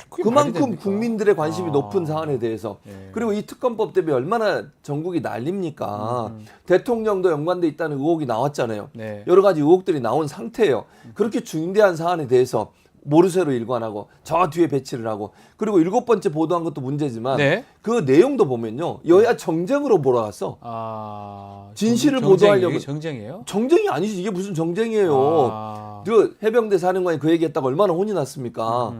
그게 말이 그만큼 됩니까? 국민들의 관심이 아. 높은 사안에 대해서. 예. 그리고 이 특검법 때문에 얼마나 전국이 난립니까. 대통령도 연관돼 있다는 의혹이 나왔잖아요. 네. 여러 가지 의혹들이 나온 상태예요. 그렇게 중대한 사안에 대해서 모르쇠로 일관하고 저 뒤에 배치를 하고 그리고 7번째 보도한 것도 문제지만 네. 그 내용도 보면요. 여야 정쟁으로 몰아갔어. 아, 진실을 정쟁이- 보도하려고. 이게 정쟁이에요? 정쟁이 아니지. 이게 무슨 정쟁이에요. 아, 그 해병대 사령관이 그 얘기했다가 얼마나 혼이 났습니까?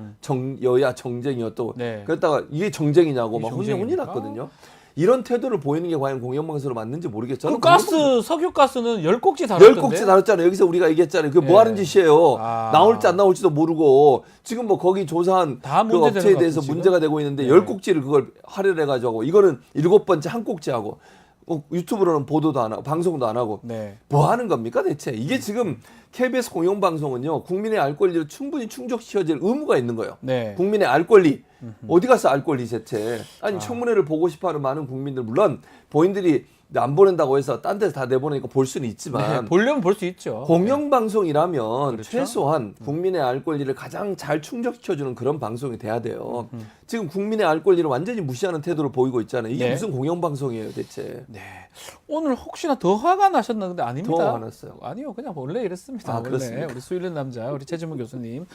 여야 정쟁이었다고. 네. 그랬다가 이게 정쟁이냐고 이게 막 혼이 정쟁입니까? 났거든요. 이런 태도를 보이는 게 과연 공영방송으로 맞는지 모르겠죠. 그 저는 가스 석유가스는 10꼭지 다뤘던데. 10꼭지 다뤘잖아요. 여기서 우리가 얘기했잖아요. 그게 예. 뭐 하는 짓이에요. 아. 나올지 안 나올지도 모르고 지금 뭐 거기 조사한 다 그 문제되는 업체에 것 대해서 같고, 문제가 지금? 되고 있는데 네. 10꼭지를 그걸 할애해가지고 이거는 7번째 한 꼭지 하고 유튜브로는 보도도 안 하고 방송도 안 하고 네. 뭐 하는 겁니까 대체? 이게 지금 KBS 공영방송은요. 국민의 알 권리를 충분히 충족시켜줄 의무가 있는 거예요. 네. 국민의 알 권리. 어디 가서 알 권리 대체. 아니 아. 청문회를 보고 싶어하는 많은 국민들 물론 본인들이 안 보낸다고 해서 딴 데서 다 내보내니까 볼 수는 있지만 네, 보려면 볼 수 있죠. 공영방송이라면 그렇죠. 최소한 국민의 알 권리를 가장 잘 충족시켜주는 그런 방송이 돼야 돼요. 지금 국민의 알 권리를 완전히 무시하는 태도를 보이고 있잖아요. 이게 네. 무슨 공영방송이에요 대체. 네. 오늘 혹시나 더 화가 나셨는데 아닙니다. 더 화났어요. 아니요, 그냥 원래 이랬습니다. 아, 원래 그렇습니까? 우리 수일련 남자, 우리 최진문 교수님.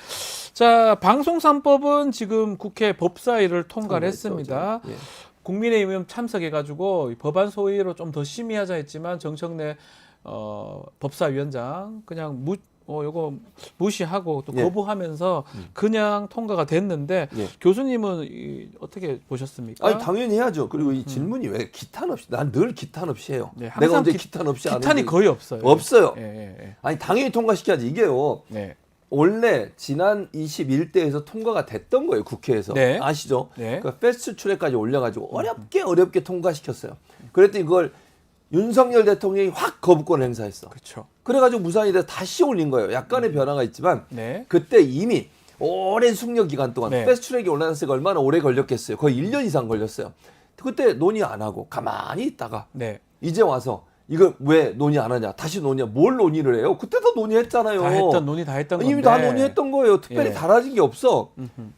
자, 방송 3법은 지금 국회 법사위를 통과를 했습니다. 예. 국민의힘 참석해가지고 이 법안 소위로 좀 더 심의하자 했지만 정청래 법사위원장 그냥 요거 무시하고 또 예. 거부하면서 그냥 통과가 됐는데 예. 교수님은 어떻게 보셨습니까? 아니 당연히 해야죠. 그리고 이 질문이 왜 기탄 없이? 난 늘 기탄 없이 해요. 네, 내가 항상 언제 기탄 없이 안 기탄이 했는데 거의 없어요. 없어요. 예, 예, 예. 아니 당연히 통과시켜야지. 이게요. 네. 원래 지난 21대에서 통과가 됐던 거예요. 국회에서. 네. 아시죠? 네. 그 패스트 트랙까지 올려가지고 어렵게 통과시켰어요. 그랬더니 그걸 윤석열 대통령이 확 거부권을 행사했어. 그렇죠. 그래가지고 무산이 돼서 다시 올린 거예요. 약간의 변화가 있지만 네. 그때 이미 오랜 숙려 기간 동안 네. 패스트 트랙이 올라갔으니까 얼마나 오래 걸렸겠어요. 거의 1년 이상 걸렸어요. 그때 논의 안 하고 가만히 있다가 네. 이제 와서 이거 왜 논의 안 하냐? 다시 논의야. 뭘 논의를 해요? 그때도 논의했잖아요. 논의 다 했던 건데. 이미 다 논의했던 거예요. 특별히 예. 달라진 게 없어.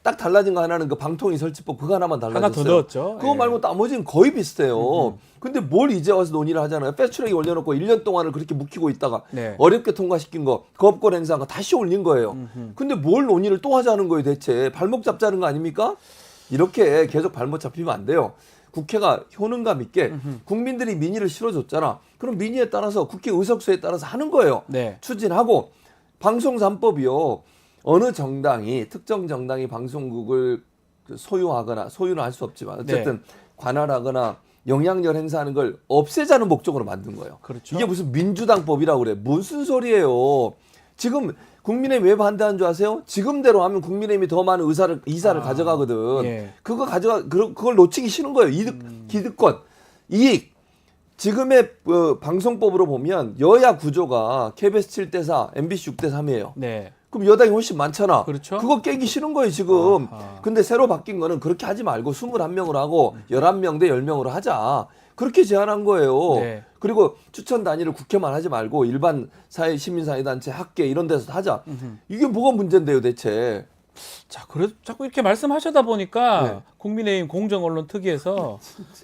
딱 달라진 거 하나는 그 방통위 설치법 그거 하나만 달라졌어요. 하나 더 넣었죠. 그거 예. 말고 나머지는 거의 비슷해요. 근데 뭘 이제 와서 논의를 하잖아요. 패스트트랙에 올려놓고 1년 동안을 그렇게 묵히고 있다가 네. 어렵게 통과시킨 거, 거부권 행사한 거 다시 올린 거예요. 근데 뭘 논의를 또 하자는 거예요, 대체. 발목 잡자는 거 아닙니까? 이렇게 계속 발목 잡히면 안 돼요. 국회가 효능감 있게 국민들이 민의를 실어줬잖아. 그럼 민의에 따라서 국회 의석수에 따라서 하는 거예요. 네. 추진하고 방송 3법이요. 어느 정당이 특정 정당이 방송국을 소유하거나 소유는 할 수 없지만 어쨌든 관할하거나 영향력 행사하는 걸 없애자는 목적으로 만든 거예요. 그렇죠. 이게 무슨 민주당법이라고 그래. 무슨 소리예요. 지금 국민의힘 왜 반대하는 줄 아세요? 지금대로 하면 국민의힘이 더 많은 이사를 가져가거든. 예. 그걸 놓치기 싫은 거예요. 기득권, 이익. 지금의 방송법으로 보면 여야 구조가 KBS 7대4, MBC 6대3이에요. 네. 그럼 여당이 훨씬 많잖아. 그렇죠. 그거 깨기 싫은 거예요, 지금. 아하. 근데 새로 바뀐 거는 그렇게 하지 말고 21명으로 하고 11명 대 10명으로 하자. 그렇게 제안한 거예요. 네. 그리고 추천 단위를 국회만 하지 말고 일반 시민사회단체, 학계 이런 데서 하자. 이게 뭐가 문제인데요, 대체. 자, 그래도 자꾸 이렇게 말씀하시다 보니까 네. 국민의힘 공정언론특위에서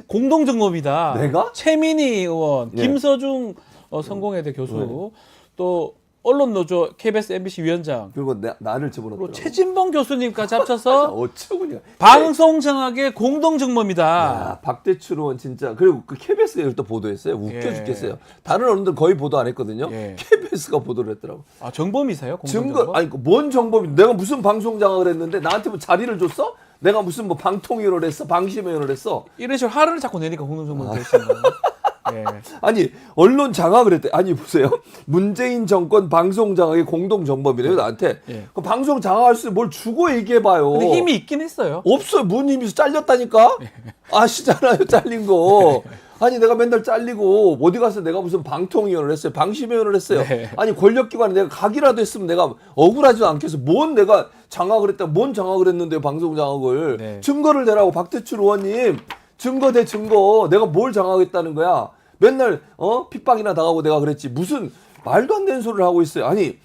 공동정범이다. 내가? 최민희 의원, 네. 김서중 성공회대 교수, 또 언론노조 KBS MBC 위원장, 그리고 나를 그리고 집어넣더라고. 최진봉 교수님까지 합쳐서 어쩌구냐. 방송정학의 공동정범이다. 야, 박대출 의원 진짜. 그리고 그 KBS가 이걸 또 보도했어요. 웃겨 예. 죽겠어요. 다른 언론들 거의 보도 안 했거든요. 예. KBS가 보도를 했더라고. 아, 정범이세요? 증거, 공동정범? 아니, 뭔 정범이, 내가 무슨 방송 장악을 했는데 나한테 뭐 자리를 줬어? 내가 무슨 뭐 방통위원을 했어? 방심위원을 했어? 이런 식으로 화를 자꾸 내니까 공동정범이 되시는 거예요. 예. 아니, 언론 장악을 했대. 아니, 보세요. 문재인 정권 방송 장악의 공동 정범이래요, 나한테. 예. 그 방송 장악할 수 뭘 주고 얘기해봐요. 근데 힘이 있긴 했어요. 없어요. 뭔 힘이 있어? 잘렸다니까? 아시잖아요, 잘린 거. 아니 내가 맨날 잘리고 어디 가서 내가 무슨 방통위원을 했어요. 방심위원을 했어요. 네. 아니 권력기관에 내가 가기라도 했으면 내가 억울하지도 않겠어. 뭔 내가 장악을 했다. 뭔 장악을 했는데요. 방송 장악을. 네. 증거를 대라고 박대출 의원님. 증거 대 증거. 내가 뭘 장악했다는 거야. 맨날 핍박이나 당하고 내가 그랬지. 무슨 말도 안 되는 소리를 하고 있어요. 아니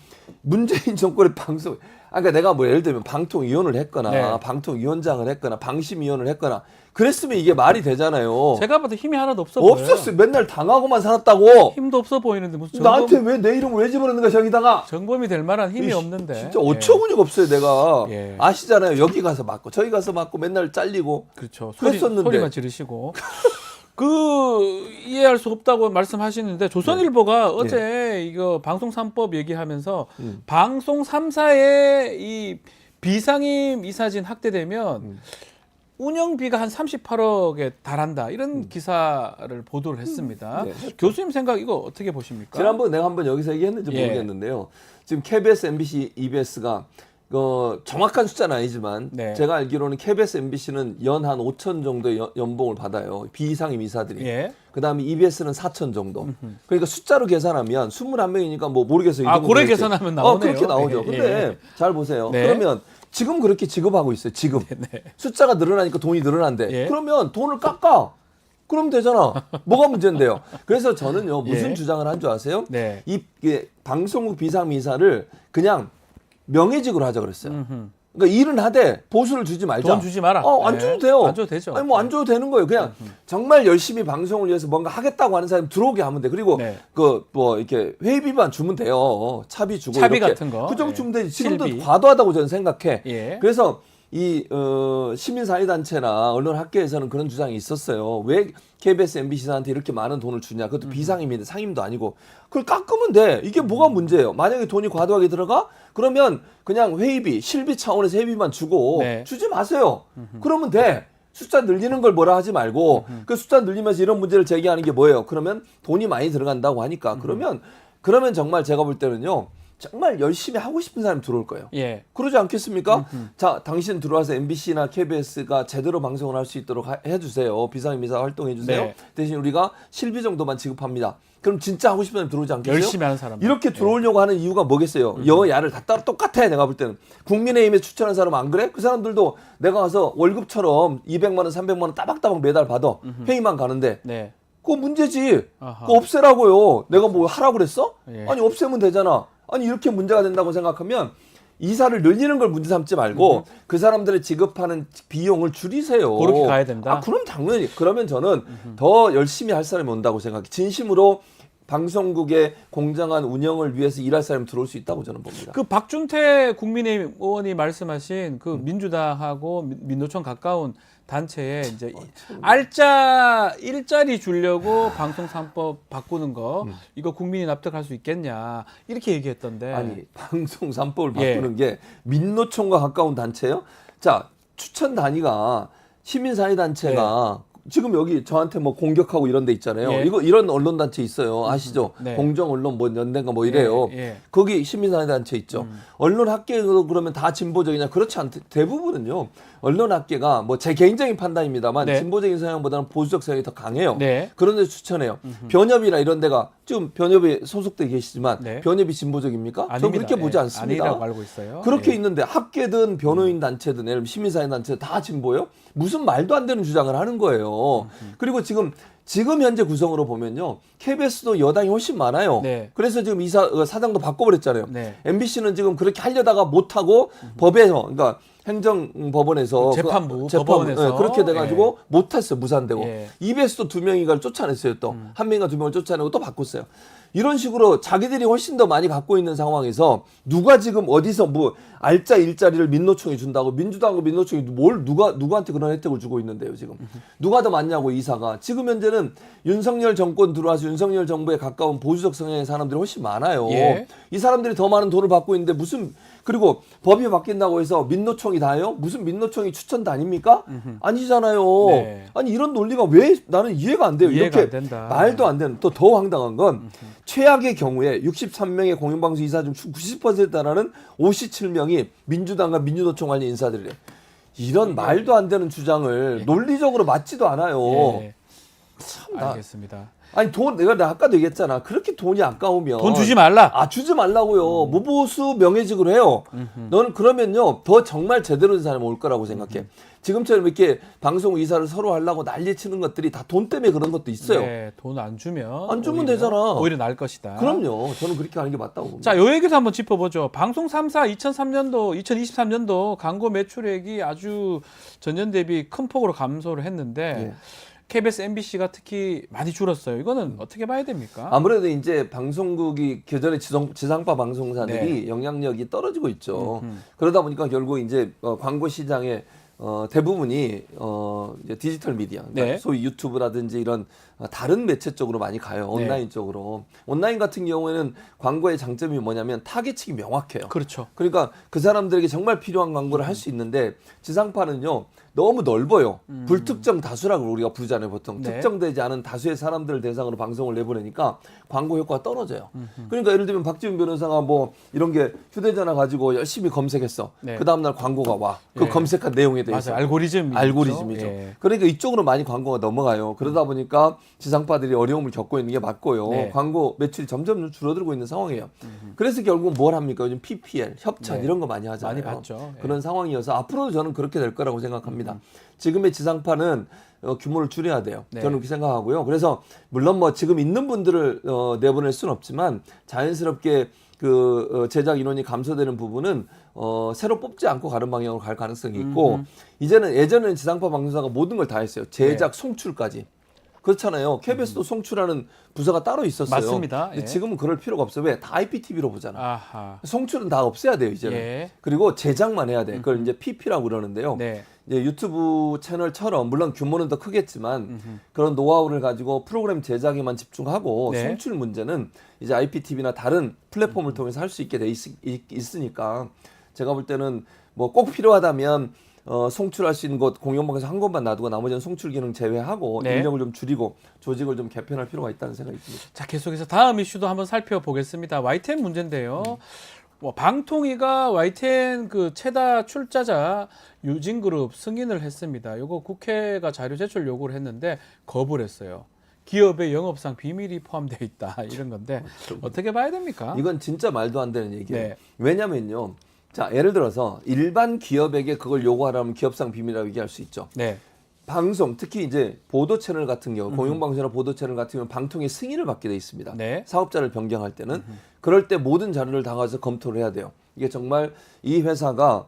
문재인 정권의 방송. 그러니까 내가 뭐 예를 들면 방통위원을 했거나 네. 방통위원장을 했거나 방심위원을 했거나 그랬으면 이게 말이 되잖아요. 제가 봐도 힘이 하나도 없어 보여요. 없었어요. 맨날 당하고만 살았다고. 힘도 없어 보이는데 무슨 나한테 왜 내 이름을 왜 집어넣는 거야 저기다가. 정범이 될 만한 힘이 이씨, 없는데. 진짜 어처구니가 없어요 내가. 예. 아시잖아요. 여기 가서 맞고 저기 가서 맞고 맨날 잘리고. 그렇죠. 그랬었는데. 소리만 지르시고. 이해할 수 없다고 말씀하시는데 조선일보가 어제 이거 방송 3법 얘기하면서 방송 3사의 이 비상임 이사진 확대되면 운영비가 한 38억에 달한다. 이런 기사를 보도를 했습니다. 네. 교수님 생각 이거 어떻게 보십니까? 지난번 내가 한번 여기서 얘기했는지 예. 모르겠는데요. 지금 KBS, MBC, EBS가 정확한 숫자는 아니지만 네. 제가 알기로는 KBS, MBC는 연 한 5천 정도의 연봉을 받아요. 비상임 이사들이. 예. 그다음에 EBS는 4천 정도. 그러니까 숫자로 계산하면 21명이니까 뭐 모르겠어요. 이 정도 고래 되겠지. 계산하면 나오네요. 그렇게 나오죠. 예, 근데 예. 잘 보세요. 네. 그러면 지금 그렇게 지급하고 있어요. 지금. 숫자가 늘어나니까 돈이 늘어난대. 예. 그러면 돈을 깎아. 그러면 되잖아. 뭐가 문제인데요. 그래서 저는요. 무슨 예. 주장을 한 줄 아세요? 네. 이게 방송국 비상임 이사를 그냥 명예직으로 하자 그랬어요. 음흠. 그러니까 일은 하되 보수를 주지 말자. 돈 주지 마라. 안 네. 줘도 돼요. 안 줘도 되죠. 아니 뭐 안 줘도 되는 거예요. 그냥 정말 열심히 방송을 위해서 뭔가 하겠다고 하는 사람 들어오게 하면 돼. 그리고 네. 뭐 이렇게 회비만 주면 돼요. 차비 주고 차비 이렇게. 같은 거. 그 정도 예. 주면 되지. 지금도 실비. 과도하다고 저는 생각해. 예. 그래서 이 시민사회단체나 언론학계에서는 그런 주장이 있었어요. 왜 KBS, MBC한테 이렇게 많은 돈을 주냐? 그것도 비상임인데 상임도 아니고 그걸 깎으면 돼. 이게 뭐가 문제예요? 만약에 돈이 과도하게 들어가? 그러면 그냥 회의비, 실비 차원에서 회비만 주고 네. 주지 마세요. 그러면 돼. 숫자 늘리는 걸 뭐라 하지 말고 그 숫자 늘리면서 이런 문제를 제기하는 게 뭐예요? 그러면 돈이 많이 들어간다고 하니까 그러면 정말 제가 볼 때는요. 정말 열심히 하고 싶은 사람이 들어올 거예요. 예. 그러지 않겠습니까? 자, 당신 들어와서 MBC나 KBS가 제대로 방송을 할 수 있도록 해주세요. 비상임 이사 활동해주세요. 네. 대신 우리가 실비 정도만 지급합니다. 그럼 진짜 하고 싶은 사람이 들어오지 않겠어요? 열심히 하는 사람. 이렇게 들어오려고 하는 이유가 뭐겠어요? 여야를 다 따로 똑같아. 내가 볼 때는. 국민의힘에 추천한 사람 안 그래? 그 사람들도 내가 가서 월급처럼 200만 원, 300만 원 따박따박 매달 받아. 회의만 가는데. 네. 그거 문제지. 아하. 그거 없애라고요. 내가 뭐 하라고 그랬어? 예. 아니 없애면 되잖아. 아니 이렇게 문제가 된다고 생각하면 이사를 늘리는 걸 문제 삼지 말고 그 사람들의 지급하는 비용을 줄이세요. 그렇게 가야 된다? 그럼 당연히. 그러면 저는 더 열심히 할 사람이 온다고 생각해. 진심으로 방송국의 공정한 운영을 위해서 일할 사람이 들어올 수 있다고 저는 봅니다. 그 박준태 국민의힘 의원이 말씀하신 그 민주당하고 민노총 가까운 단체에 이제 일자리 주려고 방송 3법 바꾸는 거 이거 국민이 납득할 수 있겠냐 이렇게 얘기했던데. 아니 방송 3법을 예. 바꾸는 게 민노총과 가까운 단체예요? 자 추천 단위가 시민사회단체가 지금 여기 저한테 뭐 공격하고 이런 데 있잖아요. 예. 이런 언론단체 있어요. 아시죠? 네. 공정언론 뭐 연대인가 뭐 이래요. 예. 거기 시민사회단체 있죠. 언론학계도 그러면 다 진보적이냐? 그렇지 않대. 대부분은요. 언론학계가 뭐 제 개인적인 판단입니다만 네. 진보적인 성향보다는 보수적 성향이 더 강해요. 네. 그런 데 추천해요. 변협이나 이런 데가 지금 변협에 소속돼 계시지만 네. 변협이 진보적입니까? 저 아닙니다. 그렇게 보지 예. 않습니다. 아니라고 알고 있어요. 그렇게 예. 있는데 학계든 변호인 단체든 예를 들면 시민사회 단체 다 진보예요? 무슨 말도 안 되는 주장을 하는 거예요. 그리고 지금 현재 구성으로 보면요. KBS도 여당이 훨씬 많아요. 네. 그래서 지금 사장도 바꿔버렸잖아요. 네. MBC는 지금 그렇게 하려다가 못하고 법에서 그러니까 행정법원에서 재판부, 법원에서. 그렇게 돼가지고 못했어 무산되고 예. EBS도 2명인가를 쫓아냈어요 또 한 명인가 2명을 쫓아내고 또 바꿨어요. 이런 식으로 자기들이 훨씬 더 많이 갖고 있는 상황에서 누가 지금 어디서 뭐 알짜 일자리를 민노총이 준다고 민주당하고 민노총이 누구한테 그런 혜택을 주고 있는데요 지금 누가 더 많냐고 이사가 지금 현재는 윤석열 정권 들어와서 윤석열 정부에 가까운 보수적 성향의 사람들이 훨씬 많아요. 예. 이 사람들이 더 많은 돈을 받고 있는데 그리고 법이 바뀐다고 해서 민노총이 다예요? 무슨 민노총이 추천도 아닙니까? 아니잖아요. 네. 아니 이런 논리가 왜 나는 이해가 안 돼요. 이해가 이렇게 안 된다. 말도 안 되는 또 더 황당한 건 최악의 경우에 63명의 공영방송 이사 중 90%라는 57명이 민주당과 민주노총 관련 인사들이래. 이런 말도 안 되는 주장을 논리적으로 맞지도 않아요. 예. 알겠습니다. 아니 내가 아까도 얘기했잖아. 그렇게 돈이 아까우면 돈 주지 말라. 아 주지 말라고요. 무보수 명예직으로 해요. 너는 그러면요 더 정말 제대로 된 사람이 올 거라고 생각해. 지금처럼 이렇게 방송 이사를 서로 하려고 난리치는 것들이 다 돈 때문에 그런 것도 있어요. 네, 돈 안 주면 안 주면 오히려, 되잖아. 오히려 나을 것이다. 그럼요. 저는 그렇게 하는 게 맞다고 봅니다. 자, 요 얘기도 한번 짚어보죠. 방송 3사 2023년도 광고 매출액이 아주 전년 대비 큰 폭으로 감소를 했는데 예. KBS, MBC가 특히 많이 줄었어요. 이거는 어떻게 봐야 됩니까? 아무래도 이제 방송국이 기존의 지상파 방송사들이 영향력이 떨어지고 있죠. 그러다 보니까 결국 이제 광고 시장에 대부분이 이제 디지털 미디어, 그러니까 네. 소위 유튜브라든지 이런 다른 매체 쪽으로 많이 가요. 온라인 쪽으로. 온라인 같은 경우에는 광고의 장점이 뭐냐면 타겟층이 명확해요. 그렇죠. 그러니까 그 사람들에게 정말 필요한 광고를 할 수 있는데 지상파는요 너무 넓어요. 불특정 다수라고 우리가 부르잖아요. 보통 네. 특정되지 않은 다수의 사람들을 대상으로 방송을 내보내니까 광고 효과가 떨어져요. 그러니까 예를 들면 박지훈 변호사가 뭐 이런 게 휴대전화 가지고 열심히 검색했어. 네. 그 다음날 광고가 와. 그 예. 검색한 내용에 대해서. 맞아요. 알고리즘이죠. 예. 그러니까 이쪽으로 많이 광고가 넘어가요. 그러다 보니까 지상파들이 어려움을 겪고 있는 게 맞고요. 네. 광고 매출이 점점 줄어들고 있는 상황이에요. 그래서 결국 뭘 합니까? 요즘 PPL, 협찬 네. 이런 거 많이 하잖아요. 많이 봤죠. 예. 그런 상황이어서 앞으로도 저는 그렇게 될 거라고 생각합니다. 지금의 지상파는 규모를 줄여야 돼요. 네. 저는 그렇게 생각하고요. 그래서 물론 뭐 지금 있는 분들을 내보낼 수는 없지만 자연스럽게 제작 인원이 감소되는 부분은 새로 뽑지 않고 가는 방향으로 갈 가능성이 있고 이제는 예전에는 지상파 방송사가 모든 걸 다 했어요. 제작, 네. 송출까지. 그렇잖아요. KBS도 송출하는 부서가 따로 있었어요. 맞습니다. 근데 예. 지금은 그럴 필요가 없어요. 왜? 다 IPTV로 보잖아. 아하. 송출은 다 없애야 돼요, 이제는. 예. 그리고 제작만 해야 돼. 그걸 이제 PP라고 그러는데요. 네. 이제 유튜브 채널처럼 물론 규모는 더 크겠지만 그런 노하우를 가지고 프로그램 제작에만 집중하고 네. 송출 문제는 이제 IPTV나 다른 플랫폼을 통해서 할 수 있게 돼 있으니까 제가 볼 때는 뭐 꼭 필요하다면 송출할 수 있는 곳 공영방에서 한 곳만 놔두고 나머지는 송출 기능 제외하고 네. 인력을 좀 줄이고 조직을 좀 개편할 필요가 있다는 생각이 듭니다. 자, 계속해서 다음 이슈도 한번 살펴보겠습니다. YTN 문제인데요. 뭐 방통위가 YTN 그 최다 출자자 유진그룹 승인을 했습니다. 요거 국회가 자료 제출 요구를 했는데 거부를 했어요. 기업의 영업상 비밀이 포함되어 있다 이런 건데 어떻게 봐야 됩니까? 이건 진짜 말도 안 되는 얘기예요. 네. 왜냐면요. 자, 예를 들어서 일반 기업에게 그걸 요구하라면 기업상 비밀이라고 얘기할 수 있죠. 네. 방송, 특히 이제 보도 채널 같은 경우, 공영방송이나 보도 채널 같은 경우는 방통위 승인을 받게 돼 있습니다. 네. 사업자를 변경할 때는 그럴 때 모든 자료를 다 가서 검토를 해야 돼요. 이게 정말 이 회사가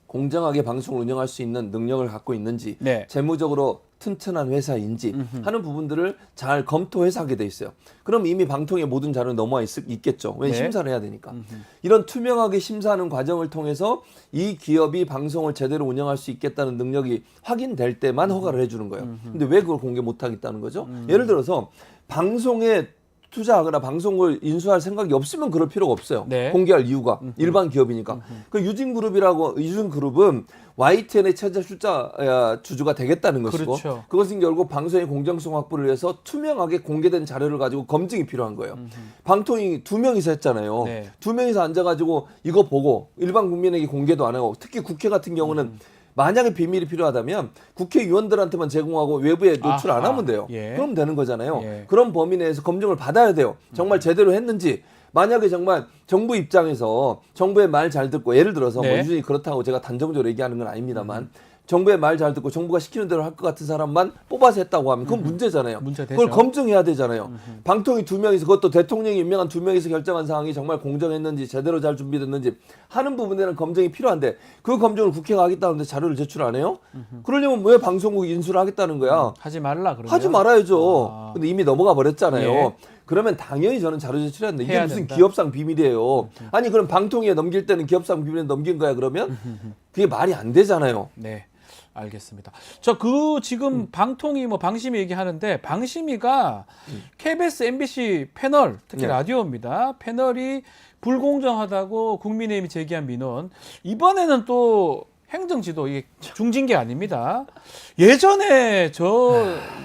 공정하게 방송을 운영할 수 있는 능력을 갖고 있는지, 네. 재무적으로 튼튼한 회사인지 하는 부분들을 잘 검토해서 하게 돼 있어요. 그럼 이미 방통위에 모든 자료는 넘어와 있겠죠. 왜 네. 심사를 해야 되니까. 이런 투명하게 심사하는 과정을 통해서 이 기업이 방송을 제대로 운영할 수 있겠다는 능력이 확인될 때만 허가를 해주는 거예요. 근데 왜 그걸 공개 못 하겠다는 거죠? 예를 들어서 방송에 투자하거나 방송을 인수할 생각이 없으면 그럴 필요가 없어요. 네. 공개할 이유가 일반 기업이니까. 그 유진그룹은 YTN의 최저 출자 주주가 되겠다는 것이고 그렇죠. 그것은 결국 방송의 공정성 확보를 위해서 투명하게 공개된 자료를 가지고 검증이 필요한 거예요. 방통위 2명이서 했잖아요. 네. 2명이서 앉아가지고 이거 보고 일반 국민에게 공개도 안 하고 특히 국회 같은 경우는 만약에 비밀이 필요하다면 국회의원들한테만 제공하고 외부에 노출 안 아하. 하면 돼요. 예. 그럼 되는 거잖아요. 예. 그런 범위 내에서 검증을 받아야 돼요. 정말 제대로 했는지. 만약에 정말 정부 입장에서 정부의 말 잘 듣고 예를 들어서 네. 뭐 유준이 그렇다고 제가 단정적으로 얘기하는 건 아닙니다만 정부의 말 잘 듣고 정부가 시키는 대로 할 것 같은 사람만 뽑아서 했다고 하면 그건 문제잖아요. 문제되죠. 그걸 검증해야 되잖아요. 방통위 2명이서 그것도 대통령이 임명한 2명이서 결정한 사항이 정말 공정했는지 제대로 잘 준비됐는지 하는 부분에는 검증이 필요한데 그 검증을 국회가 하겠다는데 자료를 제출 안 해요? 그러려면 왜 방송국이 인수를 하겠다는 거야? 하지 말라 그러면. 하지 말아야죠. 아. 근데 이미 넘어가 버렸잖아요. 예. 그러면 당연히 저는 자료 제출해야 된다. 이게 해야 무슨 된다. 기업상 비밀이에요. 아니 그럼 방통위에 넘길 때는 기업상 비밀에 넘긴 거야 그러면? 그게 말이 안 되잖아요. 네. 알겠습니다. 지금 방통위 방심위 얘기하는데 방심위가 KBS, MBC 패널 특히 네. 라디오입니다. 패널이 불공정하다고 국민의힘이 제기한 민원 이번에는 또 행정지도 이게 중징계 아닙니다. 예전에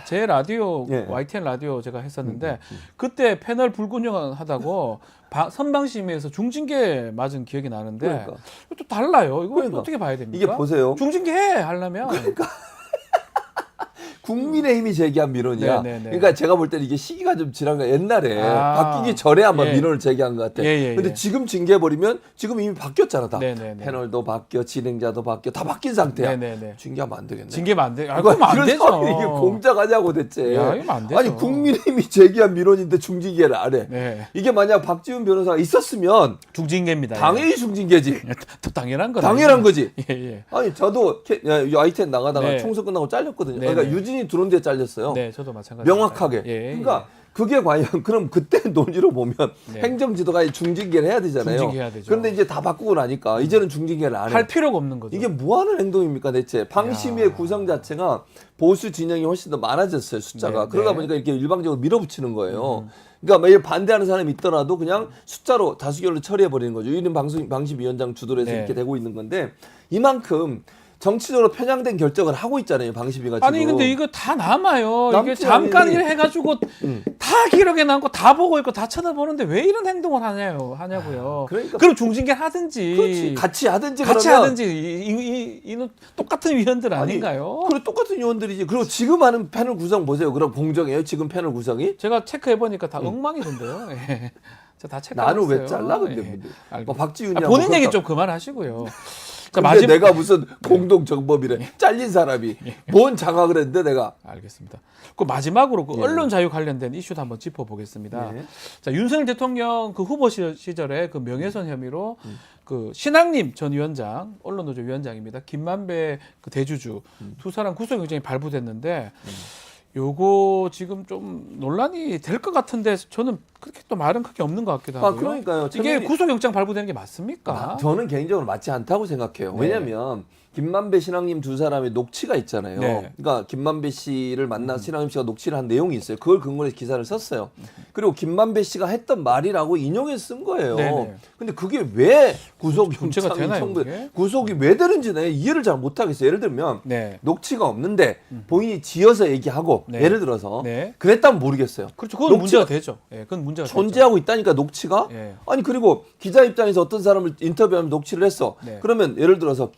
제 라디오 예. YTN 라디오 제가 했었는데 그때 패널 불공정하다고 선방심위에서 중징계 맞은 기억이 나는데 그러니까. 또 달라요. 이거 그러니까. 어떻게 봐야 됩니까? 이게 보세요. 중징계 해 하려면 국민의힘이 제기한 민원이야. 네. 그러니까 제가 볼 때는 이게 시기가 좀 지난 거야. 옛날에 아. 바뀌기 전에 아마 예. 민원을 제기한 것 같아. 근데 지금 징계해버리면 지금 이미 바뀌었잖아. 다. 네네네. 패널도 바뀌어, 진행자도 바뀌어, 다 바뀐 상태야. 네네네. 징계하면 안 되겠네. 징계면 안 돼. 아, 이거 그럼 안 이런 되죠. 상황이 이게 공작하냐고 대체. 야, 이거 안 되죠. 아니 국민의힘이 제기한 민원인데 중징계를 안 해. 네. 이게 만약 박지훈 변호사가 있었으면 중징계입니다. 당연히 중징계지. 또 당연한 거다. 당연한 거지. 예. 아니 저도 I10 나가다가 네. 총선 끝나고 잘렸거든요. 네, 그러니까 네. 유진이 들어온 데에 잘렸어요. 네, 저도 마찬가지. 명확하게. 그러니까 그게 과연 그럼 그때 논리로 보면 네. 행정지도가 중징계를 해야 되잖아요. 중징계해야 되죠. 그런데 이제 다 바꾸고 나니까 이제는 중징계를 안 해. 할 필요가 없는 거죠. 이게 뭐 하는 행동입니까 대체? 방심위의 야. 구성 자체가 보수 진영이 훨씬 더 많아졌어요 숫자가. 네, 그러다 네. 보니까 이렇게 일방적으로 밀어붙이는 거예요. 그러니까 매일 반대하는 사람이 있더라도 그냥 숫자로 다수결로 처리해 버리는 거죠. 유인 방심위원장 주도로 해서 네. 이렇게 되고 있는 건데 이만큼 정치적으로 편향된 결정을 하고 있잖아요 방심위가 지금. 아니 근데 이거 다 남아요. 이게 남지, 잠깐 아니. 일 해가지고 다 기록에 남고 다 보고 있고 다 쳐다보는데 왜 이런 행동을 하냐고요. 그러니까 그럼 중징계 하든지. 그렇지 같이 하든지 같이 그러면 하든지 이는 똑같은 위원들 아니, 아닌가요? 그래 똑같은 요원들이지. 그리고 지금 하는 패널 구성 보세요. 그럼 공정해요 지금 패널 구성이? 제가 체크해 보니까 다 엉망이던데요. 예. 제가 다 체크했어요. 나는 왜 잘라 근데 예. 뭐 박지훈이야. 본인 뭐 얘기 그렇다. 좀 그만하시고요. 자, 근데 마지막 내가 무슨 공동정범이래. 잘린 사람이. 뭔 장악을 했는데 내가. 알겠습니다. 그 마지막으로 그 언론 자유 관련된 이슈도 한번 짚어보겠습니다. 네. 자, 윤석열 대통령 그 후보 시절에 그 명예훼손 혐의로 그 신학님 전 위원장, 언론노조 위원장입니다. 김만배 그 대주주 두 사람 구속영장이 발부됐는데 요거 지금 좀 논란이 될 것 같은데 저는 그렇게 또 말은 크게 없는 것 같기도 하고요. 그러니까요. 이게 구속영장 발부되는 게 맞습니까? 저는 개인적으로 맞지 않다고 생각해요. 네. 왜냐하면 김만배 신앙님 두 사람의 녹취가 있잖아요. 네. 그러니까 김만배 씨를 만나 신앙님 씨가 녹취를 한 내용이 있어요. 그걸 근거로 해서 기사를 썼어요. 그리고 김만배 씨가 했던 말이라고 인용해서 쓴 거예요. 네네. 근데 그게 왜 문제가 구속영장이 되나요, 청구 그게? 구속이 왜 되는지 내가 이해를 잘 못하겠어요. 예를 들면 네. 녹취가 없는데 본인이 지어서 얘기하고 네. 예를 들어서 네. 그랬다면 모르겠어요. 그렇죠. 그건 녹취가 문제가 되죠. 예, 그건 문제가 존재하고 있다니까 녹취가. 예. 아니 그리고 기자 입장에서 어떤 사람을 인터뷰하면 녹취를 했어. 네. 그러면 예를 들어서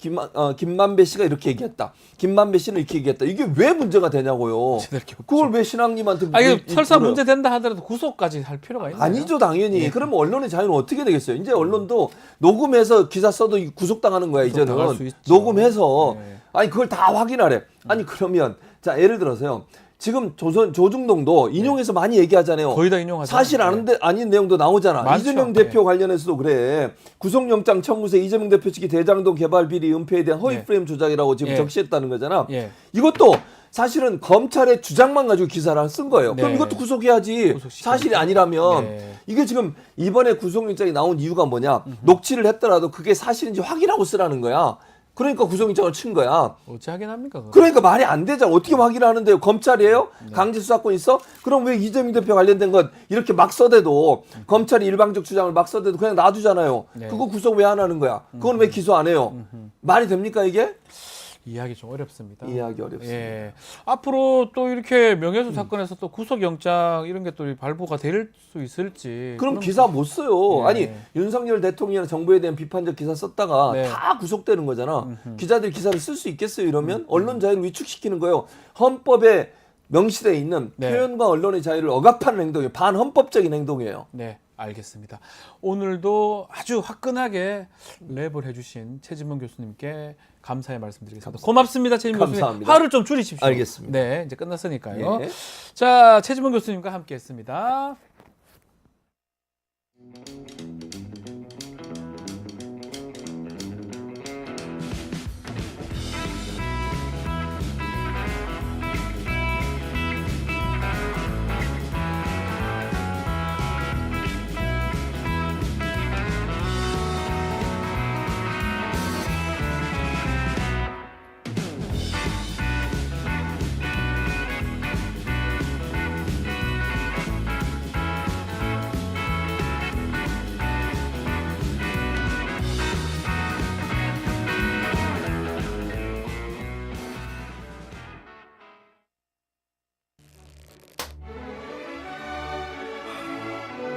김만배 씨가 이렇게 얘기했다. 김만배 씨는 이렇게 얘기했다. 이게 왜 문제가 되냐고요. 문제될 게 없죠. 그걸 왜 신앙님한테 아, 이게 이- 설사 물어요? 문제 된다 하더라도 구속까지 할 필요가 있나요? 아니죠 당연히. 그러면 언론의 자유는 어떻게 되겠어요? 이제 언론도 녹음해서 기사 써도 구속당하는 거야 구속당할 수 이제는. 있죠. 녹음해서 네. 아니 그걸 다 확인하래. 아니 그러면 자 예를 들어서요. 지금 조중동도 인용해서 많이 얘기하잖아요. 거의 다 인용하죠. 사실 아닌 내용도 나오잖아. 많죠. 이재명 대표 관련해서도 그래. 구속영장 청구서 이재명 대표 측이 대장동 개발 비리 은폐에 대한 허위 네. 프레임 조작이라고 지금 예. 적시했다는 거잖아. 예. 이것도 사실은 검찰의 주장만 가지고 기사를 쓴 거예요. 그럼 네. 이것도 구속해야지. 구속시켜야죠. 사실이 아니라면. 네. 이게 지금 이번에 구속영장이 나온 이유가 뭐냐. 녹취를 했더라도 그게 사실인지 확인하고 쓰라는 거야. 그러니까 구속영장을 친 거야. 어찌 하긴 합니까? 그거? 그러니까 말이 안 되잖아. 어떻게 확인하는데요? 검찰이에요? 강제 수사권 있어? 그럼 왜 이재명 대표 관련된 것 이렇게 막 써대도 검찰이 일방적 주장을 막 써대도 그냥 놔두잖아요. 네. 그거 구속 왜 안 하는 거야? 그건 왜 기소 안 해요? 말이 됩니까 이게? 이해하기 좀 어렵습니다. 이해하기 어렵습니다. 예. 앞으로 또 이렇게 명예훼손 사건에서 또 구속영장 이런 게 또 발부가 될 수 있을지. 그럼 기사 못 써요. 예. 아니 윤석열 대통령이나 정부에 대한 비판적 기사 썼다가 네. 다 구속되는 거잖아. 기자들이 기사를 쓸 수 있겠어요 이러면? 언론 자유를 위축시키는 거예요. 헌법에 명시되어 있는 네. 표현과 언론의 자유를 억압하는 행동이에요. 반헌법적인 행동이에요. 네, 알겠습니다. 오늘도 아주 화끈하게 랩을 해주신 최진문 교수님께 감사의 말씀드리겠습니다. 고맙습니다, 최진문 교수님. 감사합니다. 화를 좀 줄이십시오. 알겠습니다. 네, 이제 끝났으니까요. 예. 자, 최진문 교수님과 함께했습니다.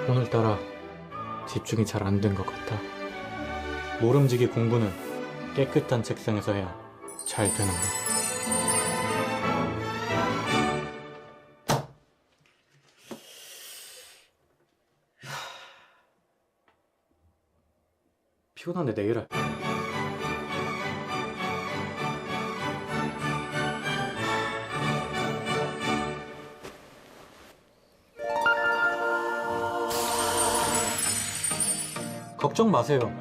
오늘따라 집중이 잘 안 된 것 같아. 모름지기 공부는 깨끗한 책상에서 해야 잘 되는 거. 피곤한데 내일 할. 걱정 마세요.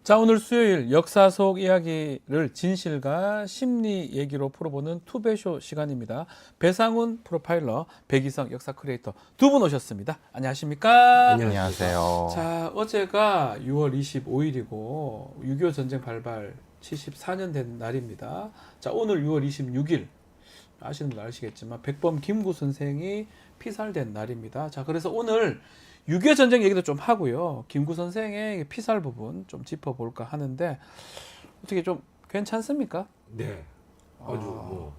자, 오늘 수요일 역사 속 이야기를 진실과 심리 얘기로 풀어보는 투베쇼 시간입니다. 배상훈 프로파일러, 백이성 역사 크리에이터 두 분 오셨습니다. 안녕하십니까? 안녕하세요. 자, 어제가 6월 25일이고 6.25 전쟁 발발 74년 된 날입니다. 자, 오늘 6월 26일 아시는 분 아시겠지만 백범 김구 선생이 피살된 날입니다. 자, 그래서 오늘 6.25 전쟁 얘기도 좀 하고요. 김구 선생의 피살 부분 좀 짚어볼까 하는데 어떻게 좀 괜찮습니까? 네. 아주 뭐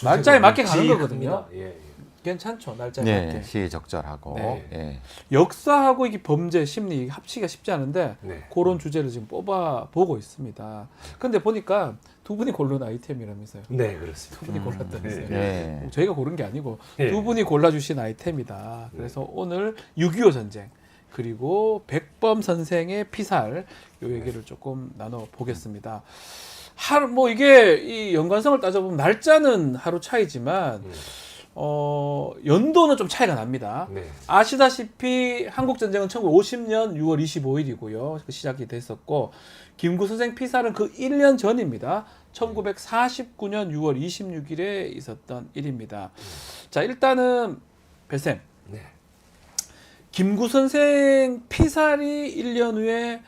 날짜에 맞게 가는 거거든요. 큽니다. 예, 예. 괜찮죠, 날짜에 네, 맞게. 시의적절하고. 네. 예. 역사하고 이게 범죄 심리 합치기가 쉽지 않은데 네. 그런 주제를 지금 뽑아 보고 있습니다. 근데 보니까 두 분이 고른 아이템이라면서요. 네, 그렇습니다. 두 분이 골랐다면서요. 네. 저희가 고른 게 아니고 네. 두 분이 골라주신 아이템이다. 그래서 오늘 6.25 전쟁 그리고 백범 선생의 피살 요 얘기를 조금 나눠 보겠습니다. 하루 뭐 이게 이 연관성을 따져보면 날짜는 하루 차이지만 연도는 좀 차이가 납니다. 네. 아시다시피 한국전쟁은 1950년 6월 25일이고요. 시작이 됐었고 김구 선생 피살은 그 1년 전입니다. 1949년 6월 26일에 있었던 일입니다. 자, 일단은 배쌤. 네. 김구 선생 피살이 1년 후에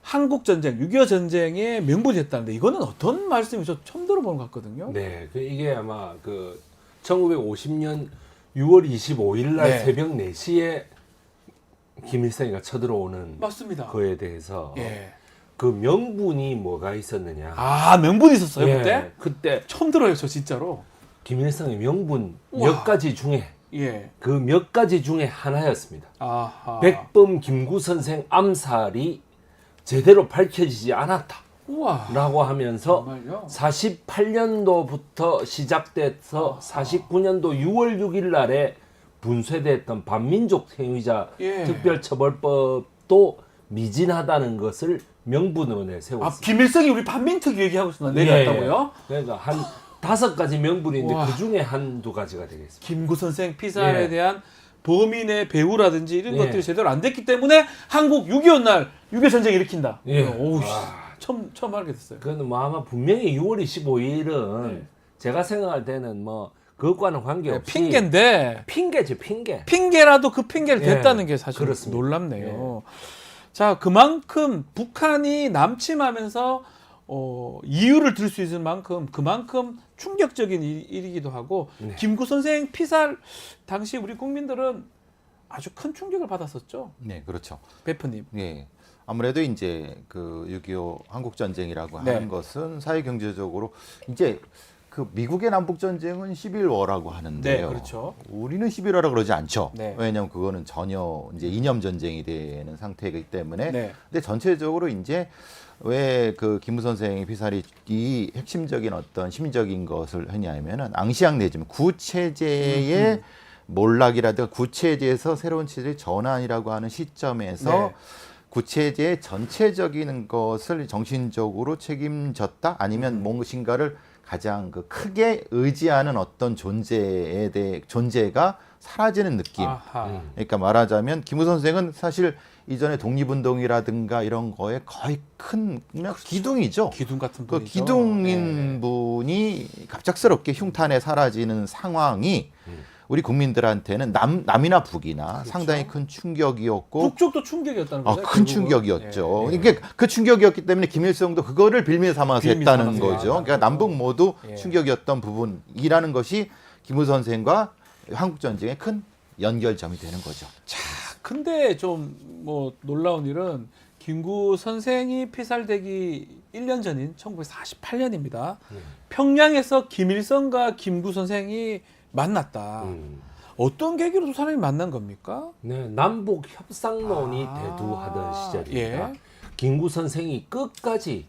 한국전쟁, 6.25 전쟁의 명분이 됐다는데 이거는 어떤 말씀이죠? 처음 들어보는 것 같거든요. 네. 이게 아마 1950년 6월 25일 날 네. 새벽 4시에 김일성이가 쳐들어오는 맞습니다. 거에 대해서 예. 그 명분이 뭐가 있었느냐. 아, 명분이 있었어요, 예, 그때? 그때 처음 들어요, 저 진짜로. 김일성의 명분 우와. 몇 가지 중에 예. 그 몇 가지 중에 하나였습니다. 아하. 백범 김구 선생 암살이 제대로 밝혀지지 않았다. 우와. 라고 하면서 정말요? 48년도부터 시작돼서 49년도 6월 6일 날에 분쇄됐던 반민족 행위자 예. 특별처벌법도 미진하다는 것을 명분으로 내세웠습니다. 아, 김일성이 우리 반민특위 얘기하고 있었나? 내려왔다고요? 그러니까 한 5가지 명분인데 우와. 그 중에 한두 가지가 되겠습니다. 김구 선생 피살에 예. 대한 범인의 배후라든지 이런 예. 것들이 제대로 안 됐기 때문에 한국 6.25 날 6.25 전쟁 일으킨다. 예. 오우, 아. 처음 알게 됐어요. 그건 뭐 아마 분명히 6월 25일은 네. 제가 생각할 때는 뭐 그것과는 관계없이 핑계인데 핑계죠, 핑계. 핑계라도 그 핑계를 예, 댔다는 게 사실 그렇습니다. 놀랍네요. 자, 그만큼 북한이 남침하면서 이유를 들 수 있을 만큼 그만큼 충격적인 일이기도 하고 네. 김구 선생 피살 당시 우리 국민들은 아주 큰 충격을 받았었죠. 네, 그렇죠. 베프님. 예. 아무래도 이제 그 6.25 한국 전쟁이라고 네. 하는 것은 사회 경제적으로 이제 그 미국의 남북 전쟁은 11월라고 하는데요. 네, 그렇죠. 우리는 11월이라 그러지 않죠. 네. 왜냐하면 그거는 전혀 이제 이념 전쟁이 되는 상태이기 때문에. 네. 근데 전체적으로 이제 왜 그 김구 선생의 피살이 이 핵심적인 어떤 심적인 것을 하냐면은 앙시앙 내지면 구체제의 몰락이라든가 구체제에서 새로운 체제의 전환이라고 하는 시점에서 네. 구체제의 전체적인 것을 정신적으로 책임졌다 아니면 무엇인가를 가장 그 크게 의지하는 어떤 존재가 사라지는 느낌. 아하. 그러니까 말하자면 김구 선생은 사실 이전에 독립운동이라든가 이런 거에 거의 큰 그냥 기둥이죠. 기둥 같은 그 분이죠. 기둥인 네. 분이 갑작스럽게 흉탄에 사라지는 상황이 우리 국민들한테는 남이나 북이나 상당히 큰 충격이었고 북쪽도 충격이었다는 거죠. 큰 결국은. 충격이었죠. 예. 이게 그 충격이었기 때문에 김일성도 그거를 빌미 삼아서 빌미 했다는 삼아서 거죠. 했다. 그러니까 남북 모두 예. 충격이었던 부분이라는 것이 김구 선생과 한국 전쟁의 큰 연결점이 되는 거죠. 자, 근데 좀 뭐 놀라운 일은 김구 선생이 피살되기 1년 전인 1948년입니다. 평양에서 김일성과 김구 선생이 만났다. 어떤 계기로 두 사람이 만난 겁니까? 네, 남북 협상론이 아, 대두하던 시절입니다. 예. 김구 선생이 끝까지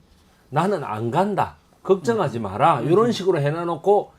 나는 안 간다. 걱정하지 마라. 이런 식으로 해놔놓고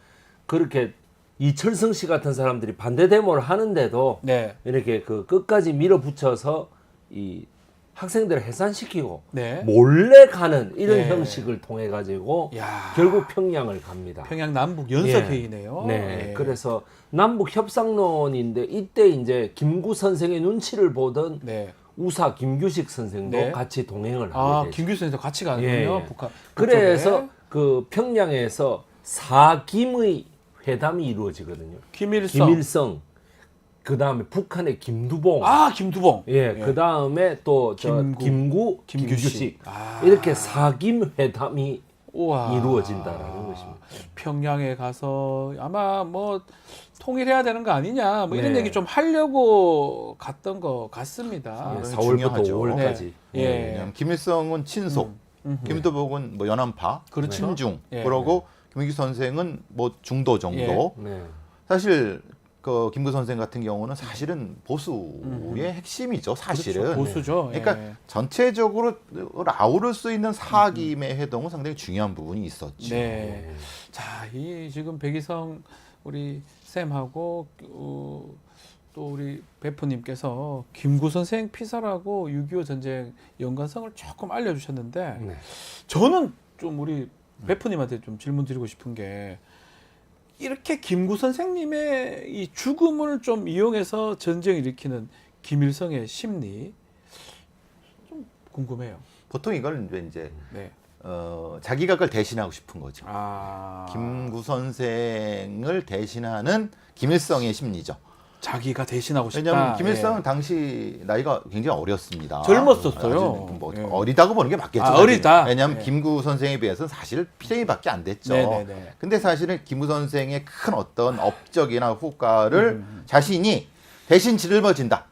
그렇게 이철성 씨 같은 사람들이 반대 데모를 하는데도 네. 이렇게 그 끝까지 밀어붙여서 이 학생들을 해산시키고 네. 몰래 가는 이런 예. 형식을 통해 가지고 야. 결국 평양을 갑니다. 평양 남북 연석회의네요. 네. 예. 그래서 남북 협상론인데 이때 이제 김구 선생의 눈치를 보던 네. 우사 김규식 선생도 네. 같이 동행을 아, 하게 되죠. 김규 선생도 같이 가는군요. 예. 북한. 그래서 북쪽에. 그 평양에서 사김의 회담이 이루어지거든요. 김일성. 김일성, 그 다음에 북한의 김두봉, 아, 김두봉. 예, 그 다음에 또 저 김구, 김규식 아. 이렇게 사김 회담이 우와. 이루어진다라는 것입니다. 평양에 가서 아마 뭐 통일해야 되는 거 아니냐 뭐 이런 네. 얘기 좀 하려고 갔던 것 같습니다. 예, 네, 4월부터 중요하죠. 5월까지. 예. 왜냐하면 김일성은 친속, 김두복은 뭐 연안파, 그렇죠. 친중, 예. 그러고 김규 선생은 뭐 중도 정도. 네. 사실 그 김구 선생 같은 경우는 사실은 보수의 핵심이죠. 사실은. 그렇죠. 보수죠. 그러니까 예. 전체적으로 아우를 수 있는 사김의 회동은 상당히 중요한 부분이 있었죠. 네. 자, 이 지금 백이성 우리 쌤하고 또 우리 베프님께서 김구 선생 피살하고 6.25 전쟁 연관성을 조금 알려주셨는데 네. 저는 좀 우리 베프님한테 좀 질문 드리고 싶은 게 이렇게 김구 선생님의 이 죽음을 좀 이용해서 전쟁을 일으키는 김일성의 심리 좀 궁금해요. 보통 이걸 이제 네. 자기가 그걸 대신하고 싶은 거죠. 아, 김구 선생을 대신하는 김일성의 심리죠. 자기가 대신하고 싶다. 왜냐하면 김일성은 예. 당시 나이가 굉장히 어렸습니다. 젊었었어요. 아주 뭐 예. 어리다고 보는 게 맞겠죠. 아, 사실. 어리다? 왜냐하면 예. 김구 선생에 비해서는 사실 피생이밖에 안 됐죠. 네네네. 근데 사실은 김구 선생의 큰 어떤 업적이나 후과를 자신이 대신 짊어진다.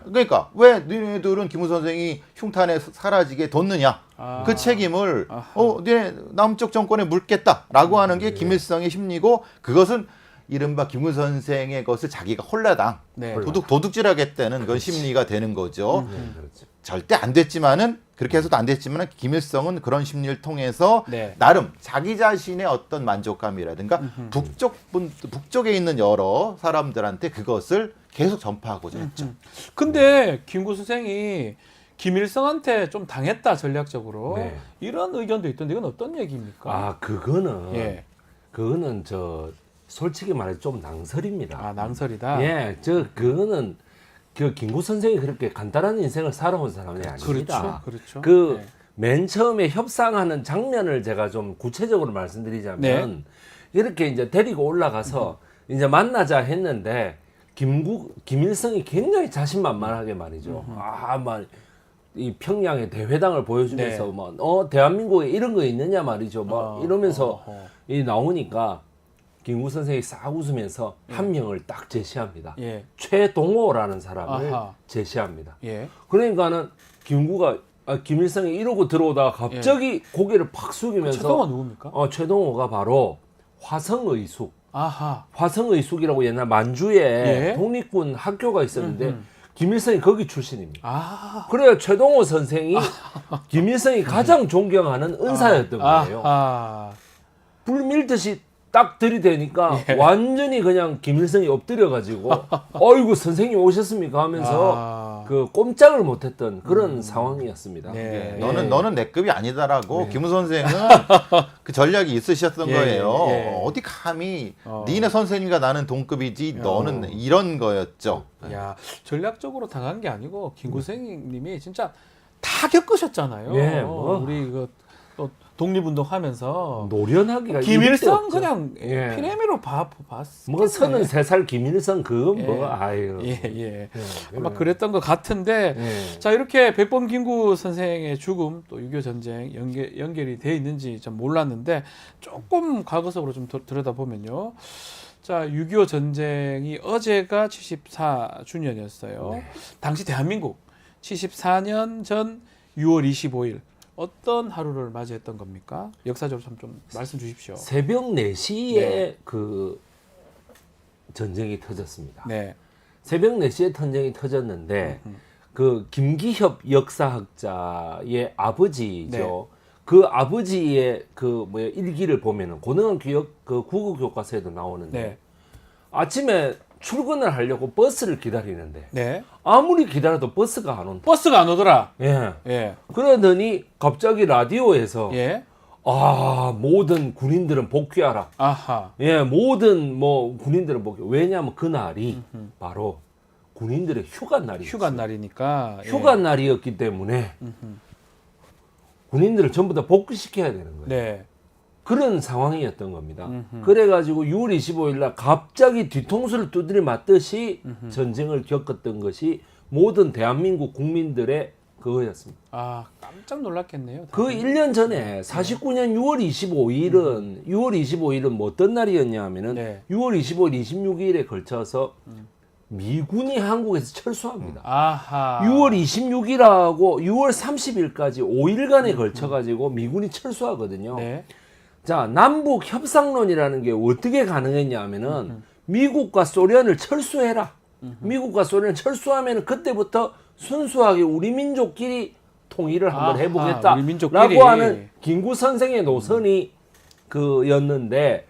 그러니까 왜 너희들은 김구 선생이 흉탄에 사라지게 뒀느냐? 아. 그 책임을 아하. 너네 남쪽 정권에 물겠다라고 하는 게 김일성의 심리고 그것은 이른바 김구 선생의 것을 자기가 홀라당 네. 도둑질하겠다는 그런 심리가 되는 거죠. 그렇죠. 절대 안 됐지만은 그렇게 해서도 안 됐지만은 김일성은 그런 심리를 통해서 네. 나름 자기 자신의 어떤 만족감이라든가 북쪽에 있는 여러 사람들한테 그것을 계속 전파하고자 했죠. 근데 김구 선생이 김일성한테 좀 당했다 전략적으로 네. 이런 의견도 있던데 이건 어떤 얘기입니까? 아, 그거는 예. 그거는 저 솔직히 말해 좀 낭설입니다. 아, 낭설이다. 예, 그거는 그 김구 선생이 그렇게 간단한 인생을 살아온 사람이 아닙니다. 그렇죠. 그 네. 맨 처음에 협상하는 장면을 제가 좀 구체적으로 말씀드리자면 네. 이렇게 이제 데리고 올라가서 이제 만나자 했는데 김일성이 굉장히 자신만만하게 말이죠. 이 평양의 대회당을 보여주면서 네. 뭐 대한민국에 이런 거 있느냐 말이죠. 막 이러면서 이 나오니까 김구 선생이 싹 웃으면서 한 명을 딱 제시합니다. 예. 최동호라는 사람을 아하. 제시합니다. 예. 그러니까는 김일성이 이러고 들어오다가 갑자기 고개를 팍 숙이면서 최동호 누굽니까? 최동호가 바로 화성의숙. 아하. 화성의숙이라고 옛날 만주에 예. 독립군 학교가 있었는데 김일성이 거기 출신입니다. 아. 그래야 최동호 선생이 김일성이 가장 존경하는 은사였던 거예요. 아. 불 밀듯이 딱 들이대니까 완전히 그냥 김일성이 엎드려가지고 어이구 선생님 오셨습니까 하면서 그 꼼짝을 못했던 그런 상황이었습니다. 네. 너는 내 급이 아니다라고 김우 선생은 그 전략이 있으셨던 예, 거예요. 예. 어디 감히 니네 선생님과 나는 동급이지 너는 이런 거였죠. 야, 전략적으로 당한 게 아니고 김구 선생님이 진짜 다 겪으셨잖아요. 예, 뭐. 우리 또 독립운동하면서 노련하기가 김일성 이럴 데 그냥 없죠. 예. 피레미로 봤어. 뭐 33살 김일성 그건 예. 뭐 아유. 예. 아마 그래. 그랬던 것 같은데 예. 자 이렇게 백범 김구 선생의 죽음 또 6.25 전쟁 연결이 돼 있는지 좀 몰랐는데 조금 과거적으로 좀 들여다보면요. 자 6.25 전쟁이 어제가 74주년이었어요. 당시 대한민국 74년 전 6월 25일 어떤 하루를 맞이했던 겁니까? 역사적으로 좀 말씀 주십시오. 새벽 4시에 그 전쟁이 터졌습니다. 네. 새벽 4시에 전쟁이 터졌는데 그 김기협 역사학자의 아버지죠. 네. 그 아버지의 그 뭐야 일기를 보면은 고등학교 그 국어 교과서에도 나오는데 네. 아침에 출근을 하려고 버스를 기다리는데 네. 아무리 기다려도 버스가 안 온다. 버스가 안 오더라. 예. 예. 그러더니 갑자기 라디오에서 예. 모든 군인들은 복귀하라. 아하. 예, 모든 뭐 군인들은 복귀. 왜냐하면 그날이 바로 군인들의 휴가 날이었어요. 휴가 날이니까. 예. 휴가 날이었기 때문에 군인들을 전부 다 복귀시켜야 되는 거예요. 네. 그런 상황이었던 겁니다. 그래가지고 6월 25일 날 갑자기 뒤통수를 두드려 맞듯이 전쟁을 겪었던 것이 모든 대한민국 국민들의 그거였습니다. 아, 깜짝 놀랐겠네요. 그 1년 전에 49년 6월 25일은 뭐 어떤 날이었냐 하면은 네. 6월 25일, 26일에 걸쳐서 미군이 한국에서 철수합니다. 아하. 6월 26일하고 6월 30일까지 5일간에 걸쳐가지고 미군이 철수하거든요. 네. 자, 남북 협상론이라는 게 어떻게 가능했냐 하면은 미국과 소련을 철수해라. 미국과 소련을 철수하면은 그때부터 순수하게 우리 민족끼리 통일을 한번 아하, 해보겠다. 우리 민족끼리. 라고 하는 김구 선생의 노선이 그였는데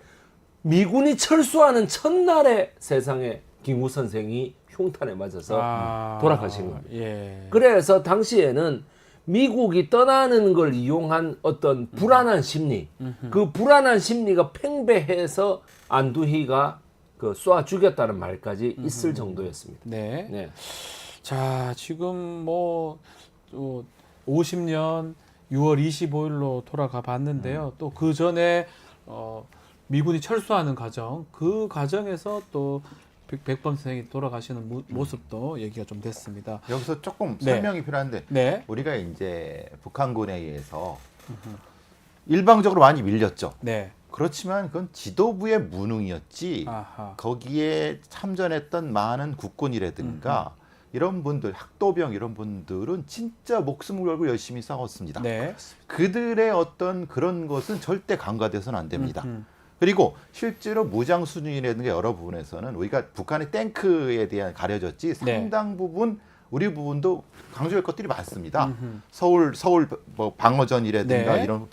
미군이 철수하는 첫날에 세상에 김구 선생이 흉탄에 맞아서 돌아가신 겁니다. 예. 그래서 당시에는 미국이 떠나는 걸 이용한 어떤 불안한 심리, 그 불안한 심리가 팽배해서 안두희가 그 쏴 죽였다는 말까지 있을 정도였습니다. 네. 네. 자, 지금 뭐 50년 6월 25일로 돌아가 봤는데요. 또 그 전에 미군이 철수하는 과정, 그 과정에서 또 백범 선생이 돌아가시는 모습도 얘기가 좀 됐습니다. 여기서 조금 네. 설명이 필요한데 네. 우리가 이제 북한군에 의해서 일방적으로 많이 밀렸죠. 네. 그렇지만 그건 지도부의 무능이었지. 아하. 거기에 참전했던 많은 국군이라든가 이런 분들, 학도병 이런 분들은 진짜 목숨을 걸고 열심히 싸웠습니다. 네. 그들의 어떤 그런 것은 절대 간과돼서는 안 됩니다. 그리고 실제로 무장 수준이라든가 여러 부분에서는 우리가 북한의 탱크에 대한 가려졌지 상당 부분 우리 부분도 강조할 것들이 많습니다. 서울 뭐 방어전이라든가 네. 이런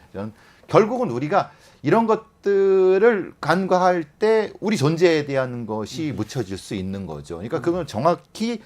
결국은 우리가 이런 것들을 간과할 때 우리 존재에 대한 것이 묻혀질 수 있는 거죠. 그러니까 그건 정확히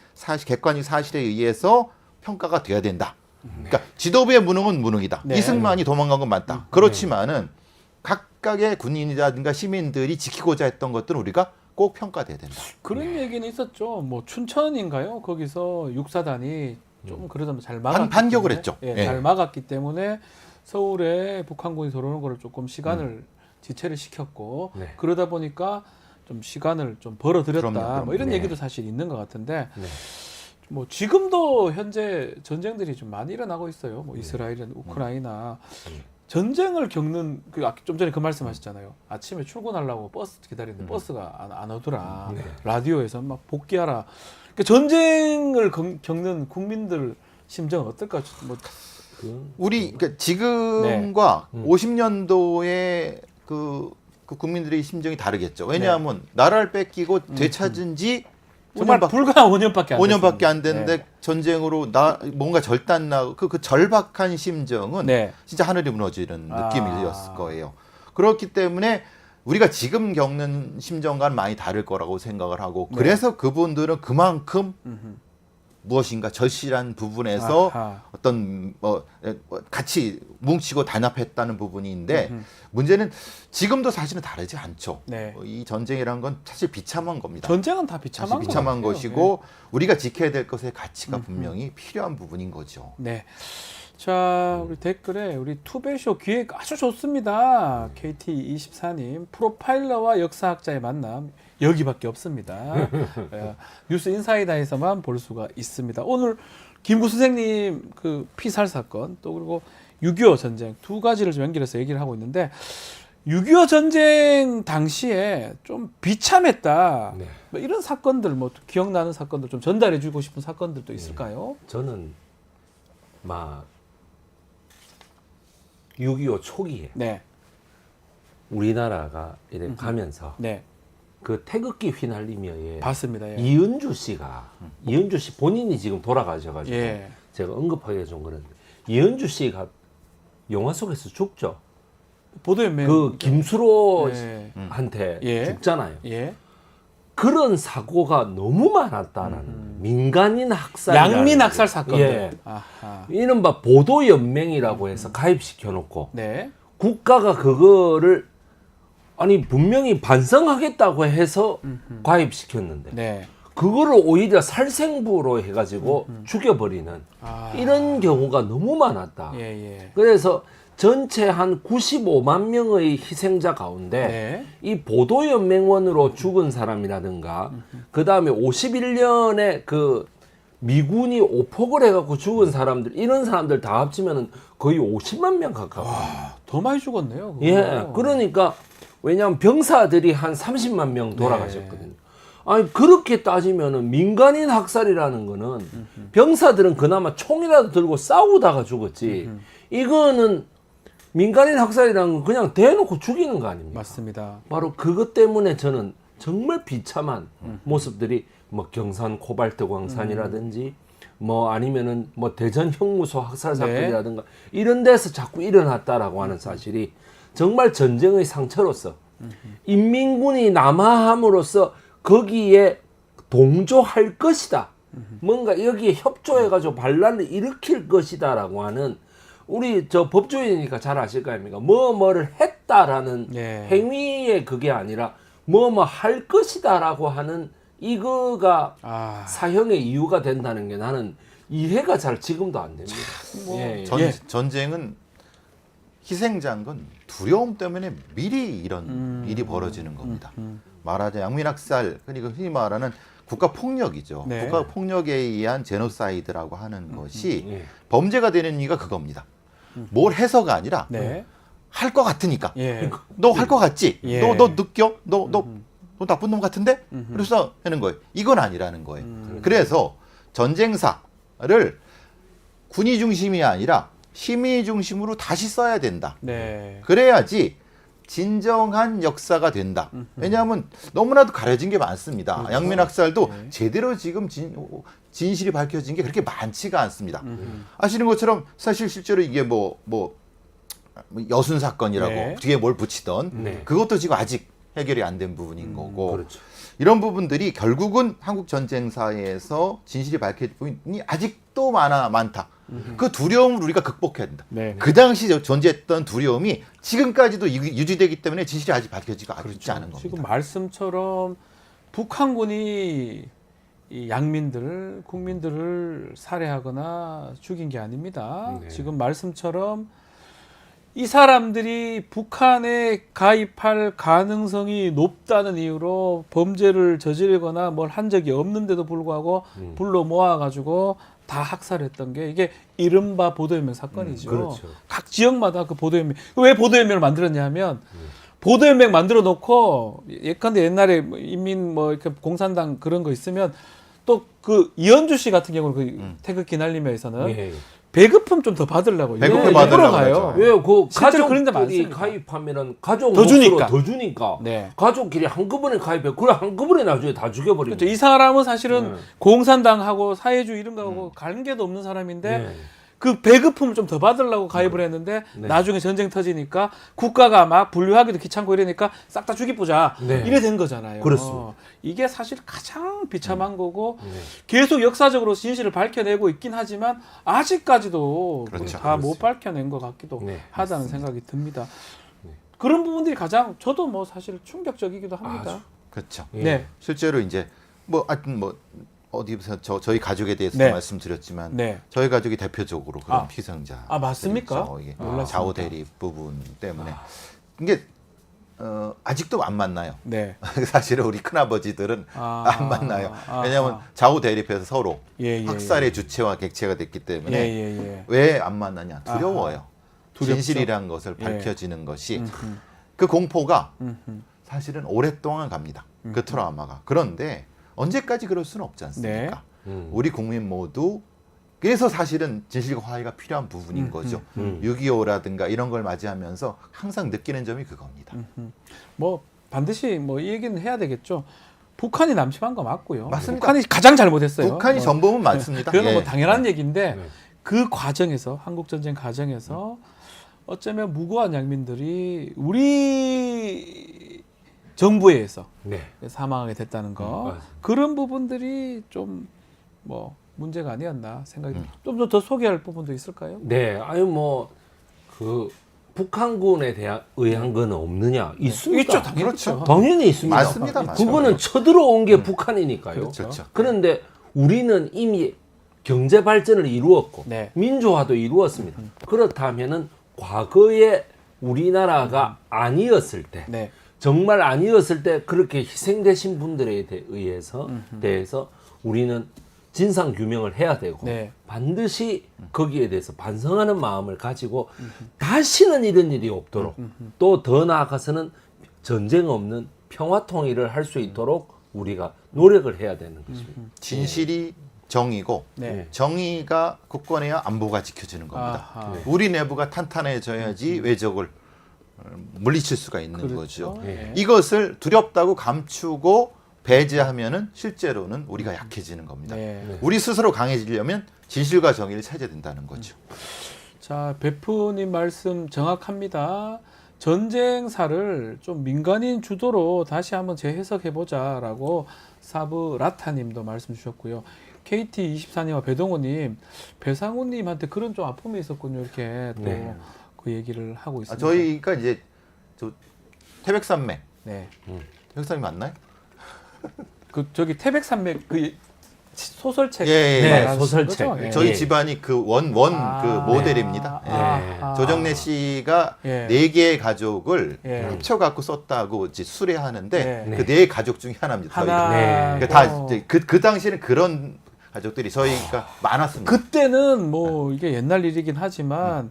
객관적 사실에 의해서 평가가 돼야 된다. 그러니까 지도부의 무능은 무능이다. 네. 이승만이 도망간 건 맞다. 그렇지만은 각각의 군인이라든가 시민들이 지키고자 했던 것들은 우리가 꼭 평가돼야 된다. 그런 얘기는 있었죠. 뭐 춘천인가요? 거기서 육사단이 좀 그러자면 잘 막았기 반격을 때문에, 했죠. 예, 예. 잘 막았기 때문에 서울에 북한군이 들어오는 거를 조금 시간을 지체를 시켰고 네. 그러다 보니까 좀 시간을 좀 벌어들였다. 그럼요. 뭐 이런 네. 얘기도 사실 있는 것 같은데 네. 뭐 지금도 현재 전쟁들이 좀 많이 일어나고 있어요. 뭐 이스라엘이나 우크라이나 전쟁을 겪는 좀 전에 그 말씀하셨잖아요. 아침에 출근하려고 버스 기다리는데 버스가 안 오더라. 네. 라디오에서 막 복귀하라. 그러니까 전쟁을 겪는 국민들 심정은 어떨까? 뭐 우리 그러니까 지금과 50년도의 그 국민들의 심정이 다르겠죠. 왜냐하면 나라를 뺏기고 되찾은 지 정말 불과 5년밖에 안 됐는데 전쟁으로 뭔가 절단나고 그 절박한 심정은 네. 진짜 하늘이 무너지는 느낌이었을 거예요. 그렇기 때문에 우리가 지금 겪는 심정과는 많이 다를 거라고 생각을 하고 그래서 그분들은 그만큼 무엇인가 절실한 부분에서 어떤 같이 뭉치고 단합했다는 부분인데 문제는 지금도 사실은 다르지 않죠. 네. 이 전쟁이라는 건 사실 비참한 겁니다. 전쟁은 다 비참한, 사실 비참한 것 것이고 우리가 지켜야 될 것의 가치가 분명히 필요한 부분인 거죠. 네. 자, 우리 댓글에 우리 투베쇼 기획 아주 좋습니다. KT24님 프로파일러와 역사학자의 만남 여기밖에 없습니다. 뉴스 인사이다에서만 볼 수가 있습니다. 오늘 김구 선생님 그 피살 사건 또 그리고 6.25 전쟁 두 가지를 좀 연결해서 얘기를 하고 있는데 6.25 전쟁 당시에 좀 비참했다. 네. 뭐 이런 사건들 뭐 기억나는 사건들 좀 전달해주고 싶은 사건들도 있을까요? 저는 막 6.25 초기에 네. 우리나라가 이렇게 가면서 네. 그 태극기 휘날리며에 봤습니다. 예. 이은주 씨가 이은주 씨 본인이 지금 돌아가셔가지고 예. 제가 언급하기가 좀 그런데 이은주 씨가 영화 속에서 죽죠. 보도연맹 그 김수로 예. 한테 예. 죽잖아요. 예. 그런 사고가 너무 많았다는 민간인 학살, 양민 학살 사건들. 예. 아하. 이른바 보도연맹이라고 해서 가입시켜놓고 네. 국가가 그거를 아니 분명히 반성하겠다고 해서 가입시켰는데 네. 그거를 오히려 살생부로 해가지고 죽여버리는 아. 이런 경우가 너무 많았다. 예, 예. 그래서 전체 한 95만 명의 희생자 가운데 네. 이 보도연맹원으로 죽은 사람이라든가 그 다음에 51년에 그 미군이 오폭을 해갖고 죽은 사람들 이런 사람들 다 합치면은 거의 50만 명 가까워. 더 많이 죽었네요. 그거. 예, 그러니까 왜냐하면 병사들이 한 30만 명 돌아가셨거든요. 아니 그렇게 따지면은 민간인 학살이라는 거는 병사들은 그나마 총이라도 들고 싸우다가 죽었지. 이거는 민간인 학살이라는 건 그냥 대놓고 죽이는 거 아닙니까? 맞습니다. 바로 그것 때문에 저는 정말 비참한 모습들이 뭐 경산 코발트 광산이라든지 뭐 아니면은 뭐 대전 형무소 학살 사건이라든가 이런 데서 자꾸 일어났다라고 하는 사실이 정말 전쟁의 상처로서 인민군이 남하함으로써 거기에 동조할 것이다. 뭔가 여기에 협조해가지고 반란을 일으킬 것이다라고 하는 우리 저 법조인이니까 잘 아실 거 아닙니까? 뭐를 했다라는 예. 행위의 그게 아니라 뭐 할 것이다라고 하는 이거가 아. 사형의 이유가 된다는 게 나는 이해가 잘 지금도 안 됩니다. 예, 예. 전쟁은 희생자인 건 두려움 때문에 미리 이런 일이 벌어지는 겁니다. 말하자 양민학살, 그러니까 흔히 말하는 국가 폭력이죠. 네. 국가 폭력에 의한 제노사이드라고 하는 것이 예. 범죄가 되는 이유가 그겁니다. 뭘 해서가 아니라 네. 할 것 같으니까. 예. 너 할 것 같지? 예. 너 느껴? 너 나쁜 놈 같은데? 그래서 하는 거예요. 이건 아니라는 거예요. 그래서 전쟁사를 군이 중심이 아니라 힘이 중심으로 다시 써야 된다. 네. 그래야지 진정한 역사가 된다. 왜냐하면 너무나도 가려진 게 많습니다. 그렇죠. 양민학살도 네. 제대로 지금 진실이 밝혀진 게 그렇게 많지가 않습니다. 아시는 것처럼 사실 실제로 이게 뭐 여순 사건이라고 네. 뒤에 뭘 붙이던 네. 그것도 지금 아직 해결이 안 된 부분인 거고 그렇죠. 이런 부분들이 결국은 한국 전쟁사에서 진실이 밝혀진 부분이 아직도 많다. 그 두려움을 우리가 극복해야 된다. 네. 그 당시 존재했던 두려움이 지금까지도 유지되기 때문에 진실이 아직 밝혀지지 않은 겁니다. 지금 말씀처럼 북한군이 이 양민들, 국민들을 살해하거나 죽인 게 아닙니다. 네. 지금 말씀처럼 이 사람들이 북한에 가입할 가능성이 높다는 이유로 범죄를 저지르거나 뭘 한 적이 없는데도 불구하고 불러 모아가지고 다 학살했던 게 이게 이른바 보도연맹 사건이죠. 그렇죠. 각 지역마다 그 보도연맹. 왜 보도연맹을 만들었냐 하면 보도연맹 만들어 놓고 예컨대 옛날에 인민 뭐 이렇게 공산당 그런 거 있으면 또 그 이현주 씨 같은 경우는 그 태극기 날리며에서는 예. 배급품 좀 더 받으려고 배급금 일부러 받으려고 가요. 하죠. 왜 그 실제로 그런 데 가족들이 많습니다. 가입하면은 가족 더 주니까. 더 주니까 네. 가족끼리 한꺼번에 가입해 그래 한꺼번에 나중에 다 죽여버리고 그렇죠. 이 사람은 사실은 네. 공산당하고 사회주의 이런 거하고 관계도 없는 사람인데 네. 그 배급품을 좀 더 받으려고 가입을 했는데 네. 나중에 전쟁 터지니까 국가가 막 분류하기도 귀찮고 이러니까 싹 다 죽이보자 네. 이래 된 거잖아요. 그렇습니다. 이게 사실 가장 비참한 거고 네. 계속 역사적으로 진실을 밝혀내고 있긴 하지만 아직까지도 그렇죠. 다 못 밝혀낸 것 같기도 네. 하다는 생각이 듭니다. 그런 부분들이 가장 저도 뭐 사실 충격적이기도 합니다. 그렇죠. 예. 네. 실제로 이제 하여튼 어디서 저희 가족에 대해서 네. 말씀드렸지만 네. 저희 가족이 대표적으로 그런 아. 희생자. 아, 맞습니까? 이게 몰랐습니다. 좌우 대립 부분 때문에 이게 아직도 안 만나요. 네. 사실은 우리 큰아버지들은 안 만나요. 왜냐하면 좌우 대립해서 서로 예, 예, 학살의 주체와 객체가 됐기 때문에 예. 왜 안 만나냐? 두려워요. 두렵죠. 진실이란 것을 예. 밝혀지는 것이 그 공포가 사실은 오랫동안 갑니다. 그 트라우마가. 그런데 언제까지 그럴 수는 없지 않습니까? 우리 국민 모두 그래서 사실은 진실과 화해가 필요한 부분인 거죠. 6.25라든가 이런 걸 맞이하면서 항상 느끼는 점이 그겁니다. 뭐 반드시 뭐 이 얘기는 해야 되겠죠. 북한이 남침한 거 맞고요. 맞습니다. 북한이 가장 잘못했어요. 북한이 뭐, 전범은 맞습니다. 그건 예. 뭐 당연한 얘기인데 네. 그 과정에서 한국 전쟁 과정에서 어쩌면 무고한 양민들이 우리 정부에 의해서 네. 사망하게 됐다는 거 맞아요. 그런 부분들이 좀 뭐 문제가 아니었나 생각이 좀 더 소개할 부분도 있을까요? 네, 아유 뭐 그 북한군에 대한 의한 건 없느냐 있습니다. 있죠, 당연히 그렇죠. 있죠. 당연히 있습니다. 맞습니다. 맞습니다. 그거는 쳐들어온 게 북한이니까요. 그렇죠. 그런데 우리는 이미 경제 발전을 이루었고 네. 민주화도 이루었습니다. 그렇다면은 과거에 우리나라가 아니었을 때 네. 정말 아니었을 때 그렇게 희생되신 분들에 의해서 대해서 우리는 진상 규명을 해야 되고 네. 반드시 거기에 대해서 반성하는 마음을 가지고 다시는 이런 일이 없도록 또 더 나아가서는 전쟁 없는 평화 통일을 할 수 있도록 우리가 노력을 해야 되는 것입니다. 진실이 정의고 네. 정의가 굳건해야 안보가 지켜지는 겁니다. 아하. 우리 내부가 탄탄해져야지 외적을 물리칠 수가 있는 그렇죠. 거죠. 네. 이것을 두렵다고 감추고 배제하면은 실제로는 우리가 약해지는 겁니다. 네. 우리 스스로 강해지려면 진실과 정의를 찾아야 된다는 거죠. 자, 베프님 말씀 정확합니다. 전쟁사를 좀 민간인 주도로 다시 한번 재해석해보자라고 사브라타님도 말씀 주셨고요. KT24님과 배동호님, 배상우님한테 그런 좀 아픔이 있었군요. 이렇게 또 네. 그 얘기를 하고 있습니다. 저희가 이제 저 태백산맥, 네. 태백산맥 맞나요? 그 저기 태백산맥 그 소설책 예, 말하는 소설책. 거죠? 예. 저희 예. 집안이 그 원 아, 그 모델입니다. 네. 예. 아, 조정래 씨가 예. 네 개의 가족을 예. 합쳐갖고 썼다고 이제 수레하는데 네. 그 네 가족 중에 하나입니다. 하나. 네. 저희가. 다 이제 그 당시에는 그런 가족들이 저희가 많았습니다. 그때는 뭐 이게 옛날 일이긴 하지만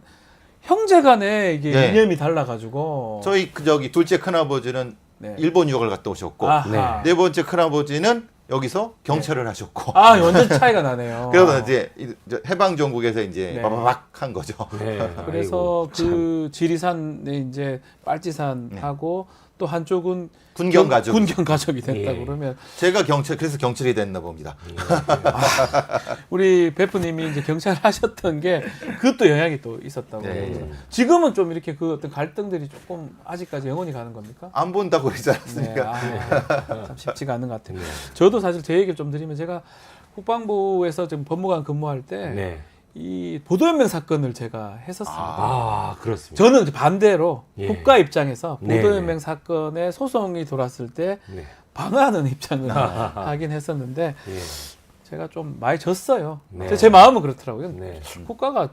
형제간에 이게 네. 이념이 달라가지고 저희 저기 둘째 큰아버지는 네. 일본 유학을 갔다 오셨고 아하. 네 번째 큰아버지는 여기서 경찰을 하셨고 아 완전 차이가 나네요. 그러다 이제 해방 전국에서 이제 네. 빠바박 한 거죠. 네. 그래서 아이고, 참. 그 지리산에 이제 빨치산하고 또 한쪽은 군경 가족. 군경 가족이 됐다 예. 그러면 제가 그래서 경찰이 됐나 봅니다. 우리 베프님이 이제 경찰 하셨던 게 그것도 영향이 또 있었다고. 네. 그러죠. 지금은 좀 이렇게 그 어떤 갈등들이 조금 아직까지 영원히 가는 겁니까? 안 본다고 그러지 네, 않았습니까? 참 쉽지가 않은 것 같아요. 저도 사실 제 얘기를 좀 드리면 제가 국방부에서 지금 법무관 근무할 때 네. 이 보도연맹 사건을 제가 했었습니다. 아, 그렇습니다. 저는 이제 반대로 예. 국가 입장에서 네, 보도연맹 사건에 소송이 돌았을 때 네. 방어하는 입장을 하긴 했었는데 예. 제가 좀 많이 졌어요. 네. 제 마음은 그렇더라고요. 네. 국가가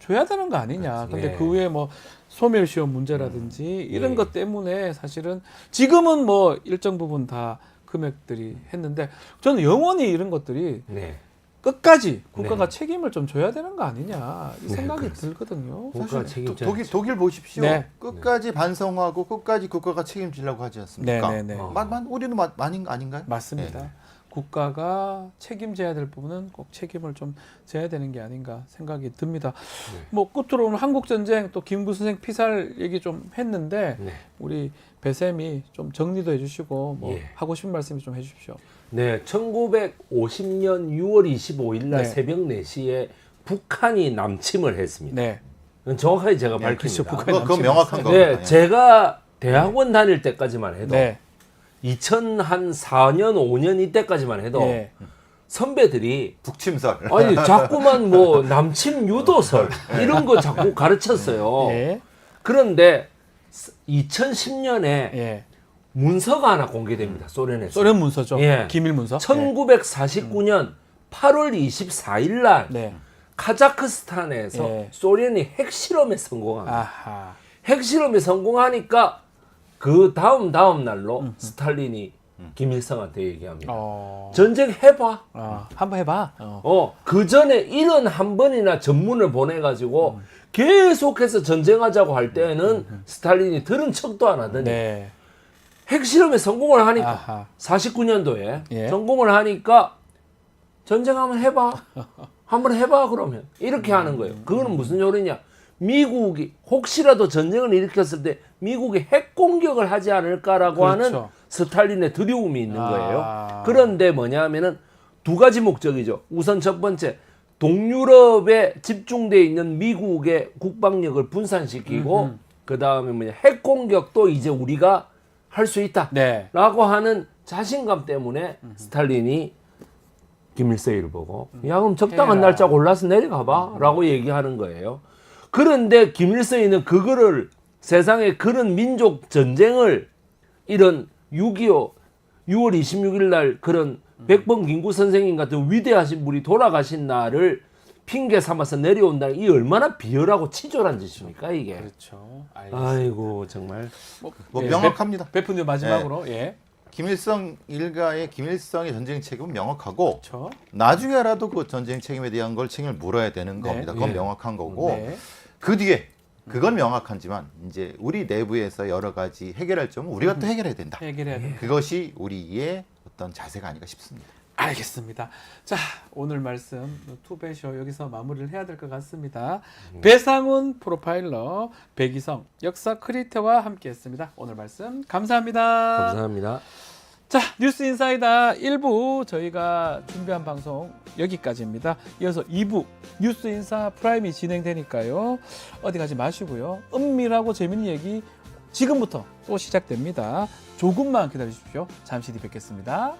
줘야 되는 거 아니냐. 근데 네. 그 외에 뭐 소멸시효 문제라든지 이런 예. 것 때문에 사실은 지금은 뭐 일정 부분 다 금액들이 했는데 저는 영원히 이런 것들이 네. 끝까지 국가가 네. 책임을 좀 져야 되는 거 아니냐 이 네, 생각이 그렇습니다. 들거든요. 국가 사실 책임자. 독일 보십시오. 네. 끝까지 반성하고 끝까지 국가가 책임지려고 하지 않습니까? 네네네. 우리는 아닌가요? 맞습니다. 네. 국가가 책임져야 될 부분은 꼭 책임을 좀 져야 되는 게 아닌가 생각이 듭니다. 네. 뭐 끝으로 오늘 한국 전쟁 또 김구 선생 피살 얘기 좀 했는데 네. 우리 배쌤이 좀 정리도 해주시고 뭐 예. 하고 싶은 말씀 좀 해주십시오. 네, 1950년 6월 25일 날 네. 새벽 4시에 북한이 남침을 했습니다. 네, 정확하게 제가 네, 그렇죠. 밝힙니다. 북한이 그거 명확한 네, 겁니다. 제가 대학원 다닐 때까지만 해도 네, 2004년 5년 이때까지만 해도 예. 선배들이 북침설. 아니 자꾸만 뭐 남침 유도설 이런 거 자꾸 가르쳤어요. 예, 그런데 2010년에 예. 문서가 하나 공개됩니다. 소련에서. 소련 문서죠. 예. 기밀 문서. 1949년 8월 24일 날 네. 카자흐스탄에서 예. 소련이 핵실험에 성공합니다. 아하. 핵실험에 성공하니까 그 다음 날로 스탈린이 김일성한테 얘기합니다. 전쟁 해봐. 한번 해봐. 그 전에 이런 한 번이나 전문을 보내가지고 계속해서 전쟁하자고 할 때는 스탈린이 들은 척도 안 하더니 네. 핵실험에 성공을 하니까 아하. 49년도에 예. 성공을 하니까 전쟁 한번 해봐. 한번 해봐 그러면 이렇게 하는 거예요. 그거는 무슨 요리냐? 미국이 혹시라도 전쟁을 일으켰을 때 미국이 핵 공격을 하지 않을까라고 하는 그렇죠. 스탈린의 두려움이 있는 거예요. 아. 그런데 뭐냐면은 두 가지 목적이죠. 우선 첫 번째, 동유럽에 집중되어 있는 미국의 국방력을 분산시키고 그 다음에 뭐냐, 핵 공격도 이제 우리가 할 수 있다라고 네. 하는 자신감 때문에 스탈린이 김일성을 보고 야 그럼 적당한 해라. 날짜 골라서 내려가봐라고 얘기하는 거예요. 그런데 김일성이는 그거를 세상에 그런 민족 전쟁을 이런 6.25 6월 26일 날 그런 백범 김구 선생님 같은 위대하신 분이 돌아가신 날을 핑계 삼아서 내려온다는 이 얼마나 비열하고 치졸한 짓입니까 이게. 그렇죠. 알겠습니다. 아이고 정말. 뭐 예, 명확합니다. 베프님 마지막으로 예. 김일성 일가의 김일성의 전쟁 책임은 명확하고 그렇죠. 나중에라도 그 전쟁 책임에 대한 걸 책임을 물어야 되는 네. 겁니다. 그건 예. 명확한 거고 네. 그 뒤에 그건 명확하지만 이제 우리 내부에서 여러 가지 해결할 점은 우리가 또 해결해야 된다. 해결해야 됩니다. 그것이 우리의 어떤 자세가 아닌가 싶습니다. 알겠습니다. 자, 오늘 말씀 투베쇼 여기서 마무리를 해야 될 것 같습니다. 배상훈 프로파일러, 백이성 역사 크리에이터와 함께했습니다. 오늘 말씀 감사합니다. 감사합니다. 자, 뉴스 인사이다 1부 저희가 준비한 방송 여기까지입니다. 이어서 2부 뉴스 인사 프라임이 진행되니까요. 어디 가지 마시고요. 은밀하고 재밌는 얘기 지금부터 또 시작됩니다. 조금만 기다리십시오. 잠시 뒤 뵙겠습니다.